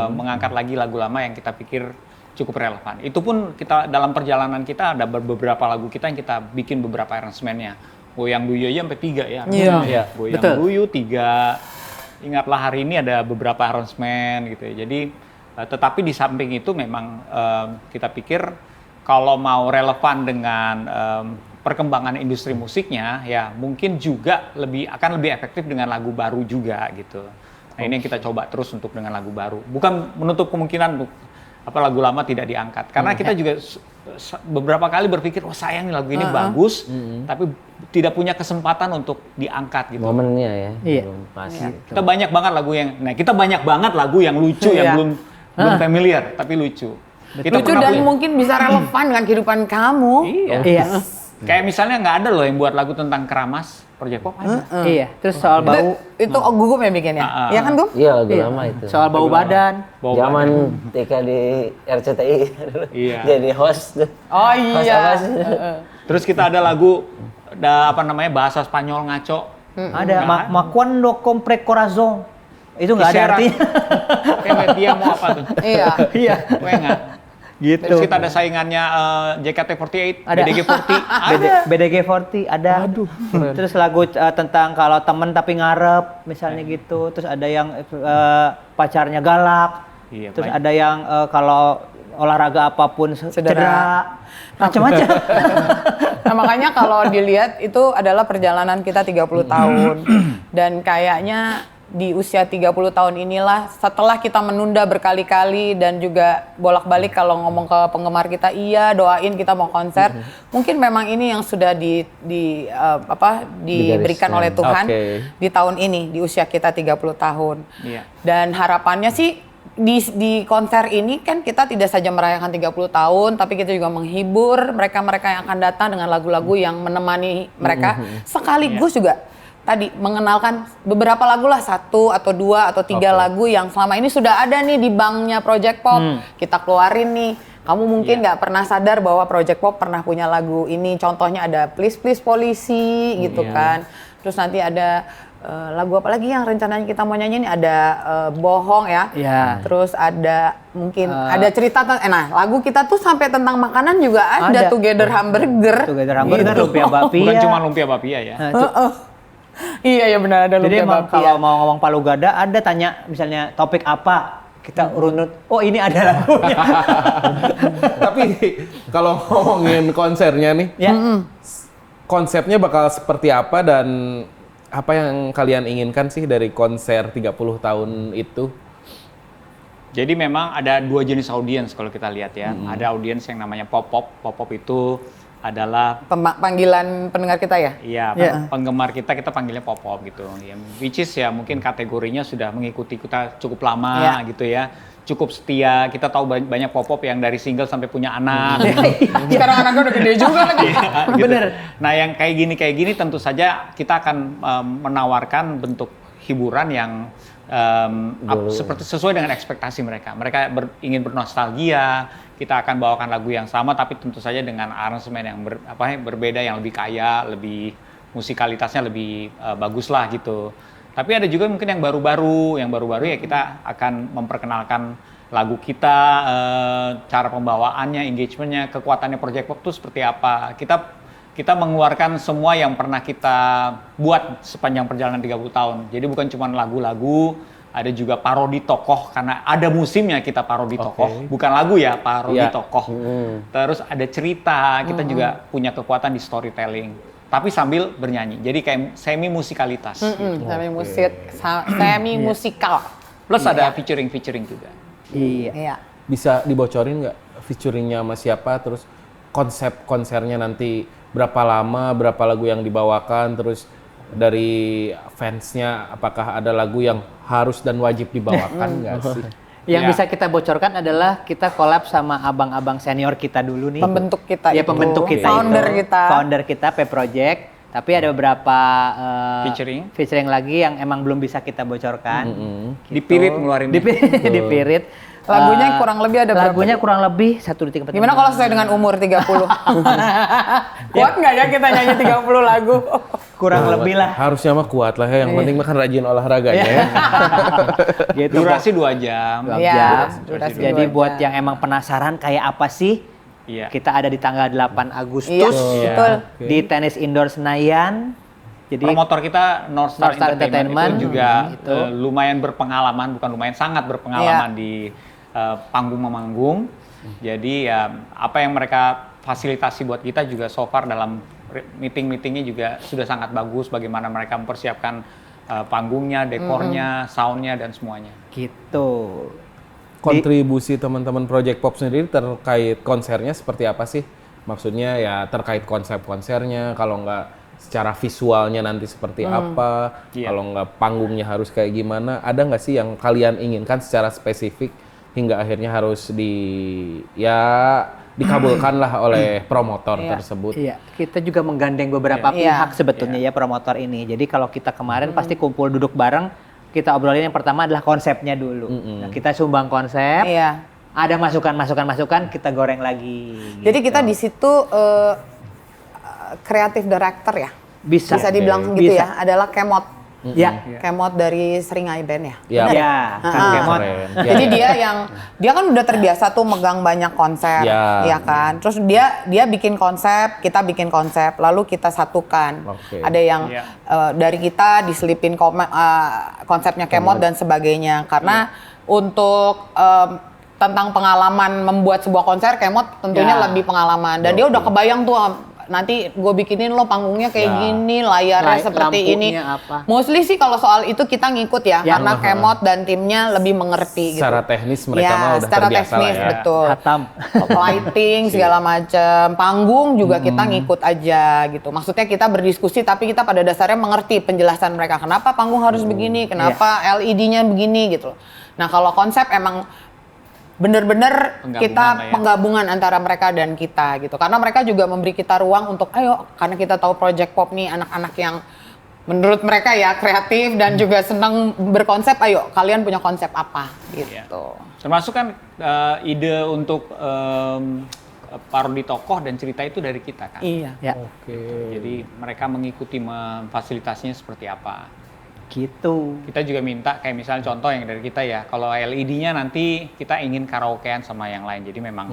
Speaker 5: mengangkat lagi lagu lama yang kita pikir cukup relevan. Itu pun kita dalam perjalanan kita ada beberapa lagu kita yang kita bikin beberapa aransemennya. Goyang Duyu aja sampai 3 ya.
Speaker 2: Iya.
Speaker 5: Goyang
Speaker 3: Betul.
Speaker 5: Duyu 3. Ingatlah hari ini ada beberapa aransemen gitu ya. Jadi tetapi di samping itu memang kita pikir kalau mau relevan dengan perkembangan industri musiknya ya mungkin juga akan lebih efektif dengan lagu baru juga gitu. Nah ini yang kita coba terus untuk dengan lagu baru. Bukan menutup kemungkinan untuk lagu lama tidak diangkat. Karena kita juga beberapa kali berpikir, wah sayang nih lagu ini bagus, tapi tidak punya kesempatan untuk diangkat gitu.
Speaker 4: Momennya ya.
Speaker 3: Iya.
Speaker 4: Belum pas.
Speaker 5: Kita banyak banget lagu yang lucu yang
Speaker 2: Iya.
Speaker 5: belum familiar tapi lucu. Kita
Speaker 2: Lucu
Speaker 5: pernah
Speaker 2: dan
Speaker 5: punya-
Speaker 2: mungkin bisa relevan dengan kehidupan kamu.
Speaker 5: Iya.
Speaker 3: Iya.
Speaker 5: Kayak misalnya nggak ada loh yang buat lagu tentang keramas, Project Pop ada.
Speaker 3: Iya. Terus soal bau.
Speaker 2: Itu Gugum yang bikin ya? Iya kan Gum?
Speaker 4: Iya lagu
Speaker 3: Iya.
Speaker 4: lama itu.
Speaker 3: Soal bau badan.
Speaker 5: Bau
Speaker 4: Zaman TK di RCTI.
Speaker 5: Iya.
Speaker 4: Jadi host.
Speaker 2: Oh
Speaker 4: Host
Speaker 2: iya.
Speaker 4: apa sih?
Speaker 5: Terus kita ada lagu bahasa Spanyol ngaco.
Speaker 3: Ada Macuando compre corazón. Itu nggak ada
Speaker 5: Kisera.
Speaker 3: artinya.
Speaker 5: Kayak dia mau apa tuh?
Speaker 2: Iya.
Speaker 3: Iya.
Speaker 5: Gue nggak.
Speaker 3: Gitu.
Speaker 5: Terus kita ada saingannya JKT48,
Speaker 3: Ada.
Speaker 5: BDG40. Ada.
Speaker 3: BDG40 ada. Terus lagu tentang kalau temen tapi ngarep misalnya gitu. Terus ada yang pacarnya galak.
Speaker 5: Iya,
Speaker 3: Terus
Speaker 5: baik.
Speaker 3: ada yang kalau olahraga apapun cedera. Macam-macam.
Speaker 2: Nah makanya kalau dilihat itu adalah perjalanan kita 30 tahun. Dan kayaknya di usia 30 tahun inilah setelah kita menunda berkali-kali dan juga bolak-balik kalau ngomong ke penggemar kita iya doain kita mau konser. Mungkin memang ini yang sudah diberikan oleh Tuhan
Speaker 1: Oke.
Speaker 2: di tahun ini di usia kita 30 tahun.
Speaker 5: Iya.
Speaker 2: Dan harapannya sih di konser ini kan kita tidak saja merayakan 30 tahun tapi kita juga menghibur mereka-mereka yang akan datang dengan lagu-lagu yang menemani mereka sekaligus juga tadi mengenalkan beberapa lagu lah 1 atau 2 atau 3 lagu yang selama ini sudah ada nih di banknya Project Pop kita keluarin nih. Kamu mungkin nggak pernah sadar bahwa Project Pop pernah punya lagu ini. Contohnya ada Please Please Polisi gitu kan. Terus nanti ada lagu apa lagi yang rencananya kita mau nyanyi nih? Ada Bohong ya.
Speaker 3: Iya.
Speaker 2: Terus ada mungkin ada cerita nah lagu kita tuh sampai tentang makanan juga ada, Together Hamburger.
Speaker 3: Together Hamburger,
Speaker 2: Gitu.
Speaker 3: lumpia bapia.
Speaker 5: Bukan cuma lumpia bapia ya.
Speaker 3: Nah, itu.
Speaker 2: Iya benar ada
Speaker 3: Jadi
Speaker 2: lumpia
Speaker 3: emang
Speaker 2: bapia.
Speaker 3: kalau mau ngomong Palu Gada ada tanya misalnya topik apa, kita runut, oh ini ada lagunya.
Speaker 1: Tapi kalau ngomongin konsernya nih,
Speaker 3: Ya.
Speaker 1: konsepnya bakal seperti apa dan apa yang kalian inginkan sih dari konser 30 tahun itu?
Speaker 5: Jadi memang ada dua jenis audiens kalau kita lihat ya. Ada audiens yang namanya pop-pop. Pop-pop itu adalah
Speaker 2: Panggilan pendengar kita ya?
Speaker 5: iya,
Speaker 2: Ya.
Speaker 5: penggemar kita panggilnya pop-pop gitu. Ya, which is ya mungkin kategorinya sudah mengikuti kita cukup lama
Speaker 2: Ya.
Speaker 5: gitu ya. Cukup setia, kita tahu banyak pop-pop yang dari single sampai punya anak.
Speaker 2: Sekarang anaknya udah gede juga lagi.
Speaker 5: Gitu.
Speaker 3: Bener.
Speaker 5: Nah yang kayak gini tentu saja kita akan menawarkan bentuk hiburan yang seperti sesuai dengan ekspektasi mereka. Mereka ingin bernostalgia, kita akan bawakan lagu yang sama tapi tentu saja dengan aransemen yang berbeda, yang lebih kaya, lebih musikalitasnya lebih bagus lah gitu. Tapi ada juga mungkin yang baru-baru ya kita akan memperkenalkan lagu kita, cara pembawaannya, engagementnya, kekuatannya Project Pop itu seperti apa. Kita mengeluarkan semua yang pernah kita buat sepanjang perjalanan 30 tahun. Jadi bukan cuma lagu-lagu, ada juga parodi tokoh, karena ada musimnya kita parodi tokoh. Bukan lagu ya, parodi tokoh. Terus ada cerita, kita juga punya kekuatan di storytelling. Tapi sambil bernyanyi, jadi kayak semi musikalitas.
Speaker 2: Semi musikal.
Speaker 5: Plus ada featuring juga.
Speaker 3: Iya.
Speaker 2: Iya.
Speaker 1: Bisa dibocorin nggak featuringnya sama siapa, terus konsep konsernya nanti berapa lama, berapa lagu yang dibawakan, terus dari fansnya apakah ada lagu yang harus dan wajib dibawakan nggak sih?
Speaker 3: Yang
Speaker 5: Ya.
Speaker 3: bisa kita bocorkan adalah kita collab sama abang-abang senior kita dulu nih.
Speaker 2: Pembentuk kita
Speaker 3: Ya,
Speaker 2: itu.
Speaker 3: pembentuk kita
Speaker 2: Founder
Speaker 3: itu.
Speaker 2: kita.
Speaker 3: Founder kita, P Project. Tapi ada beberapa featuring lagi yang emang belum bisa kita bocorkan. Gitu.
Speaker 5: Dipirit ngeluarin.
Speaker 3: Dipirit.
Speaker 2: Lagunya kurang lebih ada berapa?
Speaker 3: Lagunya kurang lebih 1, 2, 3, 4.
Speaker 2: Gimana kalau sesuai dengan umur 30? Kuat nggak ya kita nyanyi 30 lagu?
Speaker 3: kurang lebih lah.
Speaker 1: Harusnya mah kuat lah ya, yang penting mah kan rajin olahraganya ya.
Speaker 3: Gitu.
Speaker 5: Durasi 2 jam.
Speaker 2: Iya,
Speaker 3: Jam.
Speaker 2: durasi
Speaker 3: Jadi
Speaker 2: 2
Speaker 3: buat
Speaker 2: jam.
Speaker 3: yang emang penasaran kayak apa sih?
Speaker 5: Iya.
Speaker 3: Kita ada di tanggal 8 Agustus
Speaker 2: Iya, betul.
Speaker 3: di Tenis Indoor Senayan. Jadi
Speaker 5: Promotor kita North Star
Speaker 3: Star
Speaker 5: Entertainment itu juga
Speaker 3: itu.
Speaker 5: lumayan berpengalaman, bukan lumayan, sangat berpengalaman di panggung memanggung. Jadi ya apa yang mereka fasilitasi buat kita juga so far dalam meeting-meetingnya juga sudah sangat bagus, bagaimana mereka mempersiapkan panggungnya, dekornya, soundnya dan semuanya.
Speaker 3: gitu.
Speaker 1: Kontribusi teman-teman Project Pop sendiri terkait konsernya seperti apa sih? Maksudnya ya terkait konsep konsernya, kalau nggak secara visualnya nanti seperti apa, kalau nggak panggungnya harus kayak gimana, ada nggak sih yang kalian inginkan secara spesifik hingga akhirnya harus dikabulkan lah oleh promotor tersebut?
Speaker 3: Iya, kita juga menggandeng beberapa pihak sebetulnya ya promotor ini. Jadi kalau kita kemarin pasti kumpul duduk bareng, kita obrolin yang pertama adalah konsepnya dulu. Nah, kita sumbang konsep.
Speaker 2: Iya.
Speaker 3: Ada masukan, kita goreng lagi.
Speaker 2: Jadi kita di situ kreatif director ya.
Speaker 3: Bisa.
Speaker 2: Dibilang gitu
Speaker 3: Bisa.
Speaker 2: ya. Adalah Kemot.
Speaker 3: Ya.
Speaker 2: Kemot dari Seringai Band ya.
Speaker 1: Ya,
Speaker 2: Benar
Speaker 3: Ya, kan
Speaker 2: Ah.
Speaker 3: Kemot.
Speaker 1: keren.
Speaker 2: Jadi dia kan udah terbiasa tuh megang banyak konsep,
Speaker 1: Ya.
Speaker 2: ya kan. Terus dia bikin konsep, kita bikin konsep, lalu kita satukan.
Speaker 1: Oke.
Speaker 2: Ada yang dari kita diselipin konsepnya Kemot dan sebagainya. Karena untuk tentang pengalaman membuat sebuah konser, Kemot tentunya
Speaker 3: Ya.
Speaker 2: lebih pengalaman. Dan dia udah kebayang tuh nanti gue bikinin lo panggungnya kayak
Speaker 1: Ya.
Speaker 2: gini, layarnya seperti ini.
Speaker 3: lampunya apa.
Speaker 2: Mostly sih kalau soal itu kita ngikut ya,
Speaker 3: Ya.
Speaker 2: karena Kemot dan timnya lebih mengerti gitu.
Speaker 1: Secara teknis mereka mah udah
Speaker 2: secara
Speaker 1: terbiasa
Speaker 2: teknis,
Speaker 1: lah ya.
Speaker 2: betul.
Speaker 3: Hatam.
Speaker 2: Lighting segala macam, panggung juga kita ngikut aja gitu. Maksudnya kita berdiskusi tapi kita pada dasarnya mengerti penjelasan mereka. Kenapa panggung harus begini, kenapa LED-nya begini gitu. Nah, kalau konsep emang bener-bener penggabungan antara mereka dan kita gitu. Karena mereka juga memberi kita ruang untuk ayo, karena kita tahu Project Pop nih anak-anak yang menurut mereka ya kreatif dan juga senang berkonsep, ayo kalian punya konsep apa gitu.
Speaker 5: Termasuk kan ide untuk parodi tokoh dan cerita itu dari kita kan.
Speaker 2: Iya.
Speaker 3: Ya.
Speaker 1: Oke.
Speaker 5: Jadi mereka mengikuti memfasilitasinya seperti apa.
Speaker 3: Gitu.
Speaker 5: Kita juga minta kayak misalnya contoh yang dari kita ya, kalau LED-nya nanti kita ingin karaokean sama yang lain, jadi memang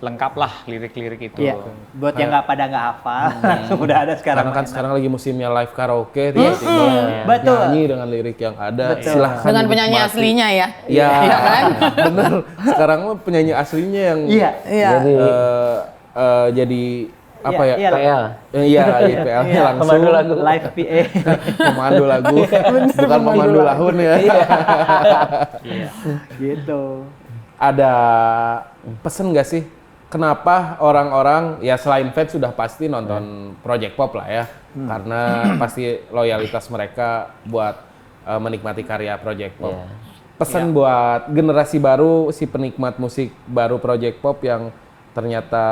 Speaker 5: lengkap lah lirik-lirik itu.
Speaker 3: Iya. Buat yang nggak hafal, sudah ada sekarang.
Speaker 1: Karena kan sekarang lagi musimnya live karaoke, tiba-tiba
Speaker 3: Betul.
Speaker 1: nyanyi dengan lirik yang ada.
Speaker 3: Betul.
Speaker 1: Silahkan
Speaker 2: Dengan penyanyi
Speaker 1: dinikmati.
Speaker 2: aslinya ya.
Speaker 1: Iya,
Speaker 2: Iya kan?
Speaker 1: bener. Sekarang mah penyanyi aslinya yang
Speaker 3: Iya.
Speaker 2: Iya.
Speaker 4: Jadi
Speaker 1: jadi apa ya?
Speaker 3: Iya,
Speaker 4: PL.
Speaker 1: Iya, IPL-nya
Speaker 3: Iya,
Speaker 1: langsung
Speaker 4: pemandu lagu.
Speaker 3: live PA.
Speaker 1: pemandu lagu, bukan pemandu lahun ya.
Speaker 5: Iya.
Speaker 3: Gitu.
Speaker 1: Ada pesen nggak sih? Kenapa orang-orang ya selain fans sudah pasti nonton Project Pop lah ya, karena pasti loyalitas mereka buat menikmati karya Project Pop.
Speaker 4: Iya.
Speaker 1: Pesan buat generasi baru, si penikmat musik baru Project Pop yang ternyata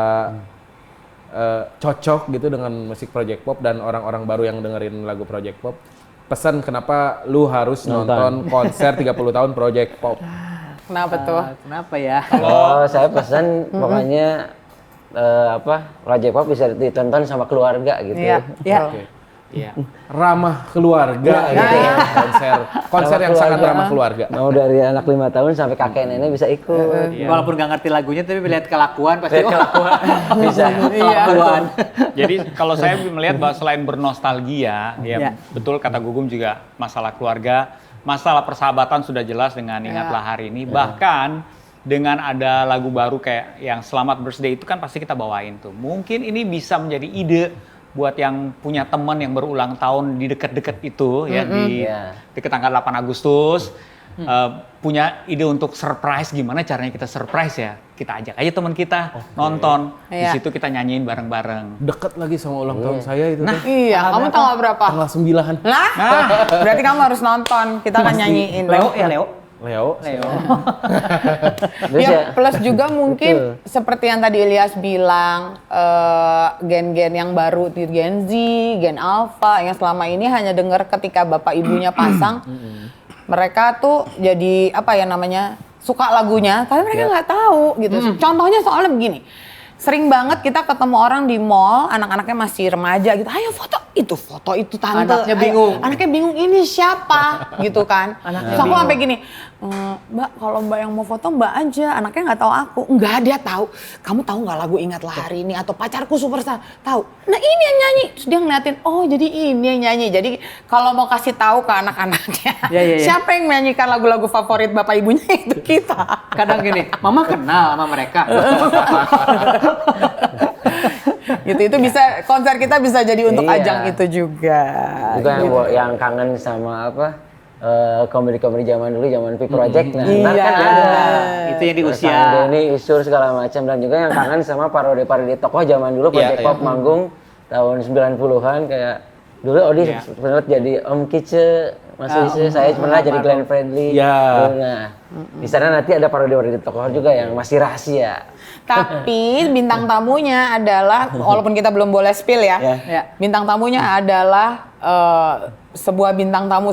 Speaker 1: cocok gitu dengan musik Project Pop dan orang-orang baru yang dengerin lagu Project Pop. Pesan kenapa lu harus nonton konser 30 tahun Project Pop.
Speaker 2: Kenapa tuh?
Speaker 3: Kenapa ya?
Speaker 4: Kalau saya pesan pokoknya Project Pop bisa ditonton sama keluarga gitu.
Speaker 2: Iya.
Speaker 3: Iya.
Speaker 1: Oke.
Speaker 5: Iya.
Speaker 1: Ramah keluarga gitu ya. Konser yang sangat ramah keluarga.
Speaker 4: Mau dari anak 5 tahun sampai kakek nenek bisa ikut.
Speaker 5: Iya.
Speaker 3: Walaupun nggak ngerti lagunya, tapi lihat kelakuan pasti.
Speaker 4: Bisa.
Speaker 3: Kelakuan.
Speaker 5: Jadi kalau saya melihat bahwa selain bernostalgia, ya
Speaker 3: Iya.
Speaker 5: betul kata Gugum juga masalah keluarga, masalah persahabatan sudah jelas dengan Ingatlah Hari Ini. Bahkan dengan ada lagu baru kayak yang Selamat Birthday itu kan pasti kita bawain tuh. Mungkin ini bisa menjadi ide buat yang punya teman yang berulang tahun di dekat-dekat itu ya di
Speaker 4: Iya.
Speaker 5: dekat tanggal 8 Agustus. Punya ide untuk surprise, gimana caranya kita surprise ya? Kita ajak aja teman kita nonton, di
Speaker 2: Iya.
Speaker 5: situ kita nyanyiin bareng-bareng.
Speaker 1: Deket lagi sama ulang tahun saya itu.
Speaker 5: Nah,
Speaker 2: Iya, kamu tanggal berapa?
Speaker 1: tanggal 9.
Speaker 2: Nah, berarti kamu harus nonton. Kita akan nyanyiin.
Speaker 3: Leo ya Leo.
Speaker 1: Leo.
Speaker 4: Terus
Speaker 2: Ya, plus juga mungkin seperti yang tadi Ilyas bilang, gen-gen yang baru, Gen Z, Gen Alpha, yang selama ini hanya dengar ketika bapak ibunya pasang, mereka tuh jadi apa ya namanya, suka lagunya, tapi mereka nggak tahu gitu. Contohnya soalnya begini, sering banget kita ketemu orang di mall, anak-anaknya masih remaja gitu, ayo foto itu tante.
Speaker 3: Anaknya
Speaker 2: Ayo."
Speaker 3: bingung.
Speaker 2: Anaknya bingung ini siapa gitu kan. Terus aku sampai gini, Mbak kalau Mbak yang mau foto Mbak aja, anaknya nggak tahu aku. Enggak, dia tahu. Kamu tahu nggak lagu Ingatlah Hari Ini atau Pacarku Superstar? Tahu. Nah ini yang nyanyi. Terus dia ngeliatin, oh jadi ini yang nyanyi. Jadi kalau mau kasih tahu ke anak-anaknya,
Speaker 3: Ya.
Speaker 2: siapa yang menyanyikan lagu-lagu favorit bapak ibunya itu kita.
Speaker 3: Kadang gini, Mama kenal sama mereka.
Speaker 2: Gitu, itu bisa, konser kita bisa jadi untuk
Speaker 4: Iya.
Speaker 2: ajang itu juga.
Speaker 4: juga yang kangen sama komedi-komedi zaman dulu, zaman P Project. Nah, ntar
Speaker 2: Iya.
Speaker 4: kan ada.
Speaker 3: Itu yang di
Speaker 4: Kang
Speaker 3: usia.
Speaker 4: Denny, Usur segala macam, dan juga yang kangen sama parodi-parodi tokoh zaman dulu. Project Pop manggung tahun 90-an kayak dulu Odi sempat jadi Om Kice, Mas Wise, saya pernah jadi Glenn Friendly.
Speaker 1: Iya.
Speaker 4: Nah, di sana nanti ada parodi-parodi tokoh juga yang masih rahasia.
Speaker 2: Tapi bintang tamunya adalah, walaupun kita belum boleh spill ya,
Speaker 3: Ya.
Speaker 2: bintang tamunya adalah sebuah bintang tamu,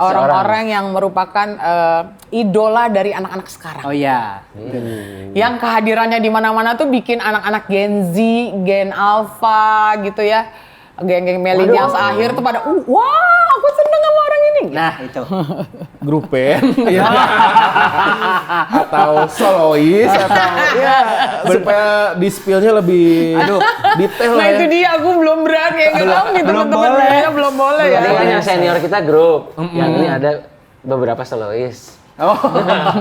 Speaker 2: orang-orang yang merupakan idola dari anak-anak sekarang.
Speaker 3: Oh iya.
Speaker 2: Yang kehadirannya di mana-mana tuh bikin anak-anak Gen Z, Gen Alpha gitu ya, geng-geng millennials akhir tuh pada, wah aku seneng sama orang ini.
Speaker 3: Nah itu.
Speaker 1: Grup band ya. Atau solois atau ya supaya di spill-nya lebih detail
Speaker 2: Nah
Speaker 1: lah ya.
Speaker 2: itu dia, aku belum berani ya, nggak tahu nih teman-teman saya belum boleh ya.
Speaker 4: Jadi kan yang senior kita grup, yang ini ada beberapa solois.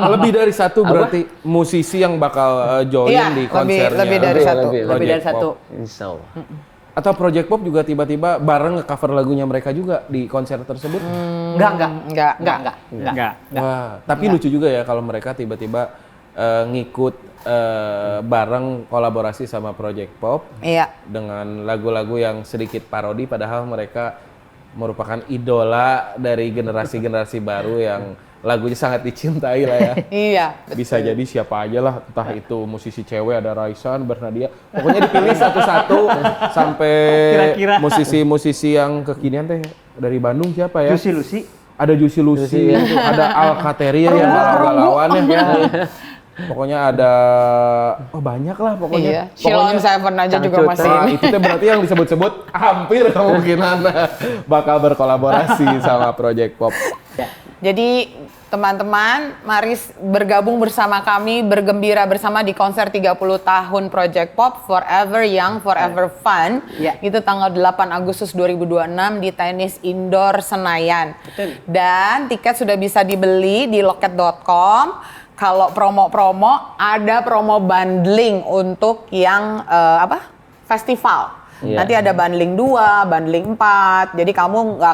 Speaker 1: Lebih dari satu berarti musisi yang bakal join
Speaker 2: Iya,
Speaker 1: di konsernya.
Speaker 2: lebih dari satu.
Speaker 3: Lebih
Speaker 1: Project
Speaker 3: dari satu.
Speaker 1: Pop.
Speaker 4: Insya Allah.
Speaker 1: Atau Project Pop juga tiba-tiba bareng nge-cover lagunya mereka juga di konser tersebut.
Speaker 2: Enggak.
Speaker 1: Wah, tapi lucu juga ya kalau mereka tiba-tiba ngikut bareng kolaborasi sama Project Pop
Speaker 2: Iya.
Speaker 1: dengan lagu-lagu yang sedikit parodi, padahal mereka merupakan idola dari generasi-generasi baru yang lagunya sangat dicintai lah ya.
Speaker 2: Iya.
Speaker 1: Bisa jadi siapa aja lah, entah itu musisi cewek ada Raisan, Bernadia, pokoknya dipilih satu-satu sampai
Speaker 3: Kira-kira.
Speaker 1: musisi-musisi yang kekinian teh dari Bandung siapa ya?
Speaker 3: Juicy Lucy.
Speaker 1: Ada Juicy Lucy, ada Al Kateria yang galau-galauan ya. Pokoknya ada, banyak lah pokoknya.
Speaker 2: Iya. Shilon Seven aja juga masih
Speaker 1: Nah,
Speaker 2: ini.
Speaker 1: itu tuh berarti yang disebut-sebut hampir kemungkinan bakal berkolaborasi sama Project Pop.
Speaker 2: Jadi teman-teman, mari bergabung bersama kami, bergembira bersama di konser 30 tahun Project Pop Forever Young, Forever Fun.
Speaker 3: Ya.
Speaker 2: Itu tanggal 8 Agustus 2026 di Tenis Indoor Senayan.
Speaker 3: Betul.
Speaker 2: Dan tiket sudah bisa dibeli di loket.com. Kalau promo-promo, ada promo bundling untuk yang festival.
Speaker 4: Iya.
Speaker 2: Nanti ada bundling 2, bundling 4. Jadi kamu nggak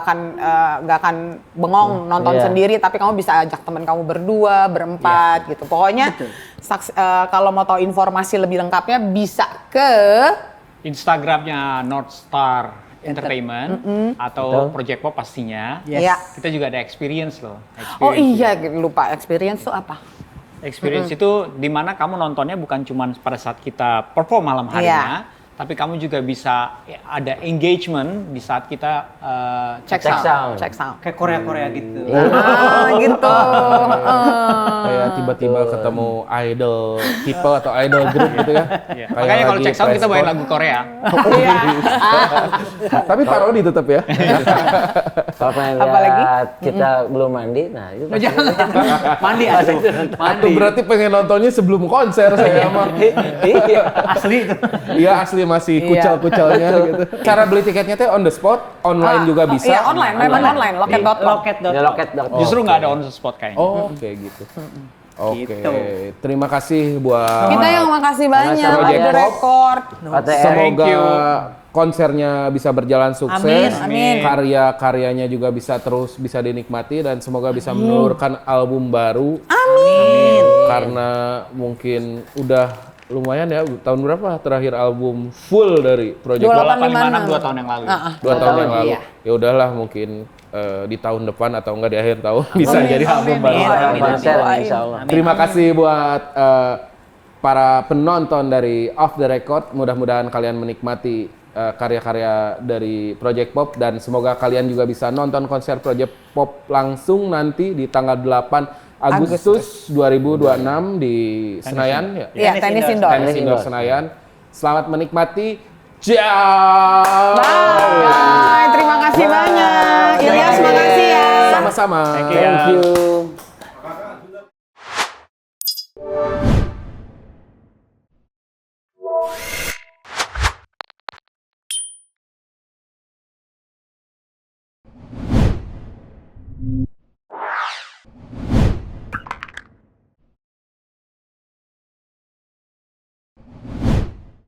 Speaker 2: akan bengong nonton
Speaker 4: Iya.
Speaker 2: sendiri, tapi kamu bisa ajak teman kamu berdua, berempat gitu. Pokoknya kalau mau tahu informasi lebih lengkapnya bisa ke
Speaker 5: Instagramnya North Star Entertainment atau Project Pop pastinya.
Speaker 3: Yes.
Speaker 2: Ya.
Speaker 5: Kita juga ada experience loh.
Speaker 2: Oh
Speaker 5: Experience.
Speaker 2: iya, lupa experience tuh apa?
Speaker 5: Experience itu dimana kamu nontonnya bukan cuma pada saat kita perform malam harinya, tapi kamu juga bisa ada engagement di saat kita
Speaker 2: Check
Speaker 4: Check
Speaker 2: sound.
Speaker 4: sound.
Speaker 2: Check sound.
Speaker 3: Kayak Korea-Korea gitu.
Speaker 2: Gitu.
Speaker 1: Kayak tiba-tiba ketemu idol people atau idol group gitu ya.
Speaker 5: Iya.
Speaker 1: Kayak
Speaker 5: Makanya kalau
Speaker 1: lagi
Speaker 5: check sound kita
Speaker 1: press
Speaker 5: bawain
Speaker 1: con.
Speaker 5: lagu Korea.
Speaker 2: Iya.
Speaker 1: Tapi parodi tetap ya.
Speaker 4: Kalau pengen
Speaker 2: Apalagi?
Speaker 4: lihat kita belum mandi, nah itu pasti
Speaker 3: Mandi asli.
Speaker 1: Itu berarti pengen nontonnya sebelum konser saya mah.
Speaker 4: iya.
Speaker 3: Asli itu.
Speaker 1: Iya asli masih kucel-kucelnya gitu. Cara beli tiketnya teh on the spot, online juga bisa.
Speaker 2: Iya, online, memang online, loket.com.
Speaker 3: Loket.com.
Speaker 4: Ya loket.com.
Speaker 5: Justru nggak ada on the spot kayaknya.
Speaker 1: Oh, oke gitu. Oke,
Speaker 3: Gitu.
Speaker 1: terima kasih buat
Speaker 2: Kita yang makasih banyak,
Speaker 4: Sama-sama,
Speaker 2: Project
Speaker 4: ya.
Speaker 2: Record.
Speaker 4: ATM.
Speaker 1: semoga
Speaker 5: you.
Speaker 1: konsernya bisa berjalan sukses,
Speaker 2: Amin.
Speaker 1: karya-karyanya juga bisa terus bisa dinikmati dan semoga bisa menelurkan album baru.
Speaker 2: Amin.
Speaker 1: Karena mungkin udah lumayan ya, tahun berapa terakhir album full dari Project Pop?
Speaker 5: 2856 2 tahun yang lalu.
Speaker 1: 2 tahun yang lalu.
Speaker 2: iya.
Speaker 1: Ya udahlah mungkin di tahun depan atau enggak di akhir tahun bisa jadi album baru.
Speaker 3: Amin.
Speaker 4: Konser
Speaker 2: Doain.
Speaker 4: insya Allah.
Speaker 1: Terima kasih buat para penonton dari Off the Record. Mudah-mudahan kalian menikmati karya-karya dari Project Pop dan semoga kalian juga bisa nonton konser Project Pop langsung nanti di tanggal 8 Agustus 2026 di Senayan ya.
Speaker 2: Iya, tenis indoor.
Speaker 1: Tenis Indoor Senayan. Selamat menikmati. Ciao.
Speaker 2: Bye. Terima kasih banyak. Ilyas, makasih ya.
Speaker 1: Sama-sama.
Speaker 5: Thank you.
Speaker 4: Thank you.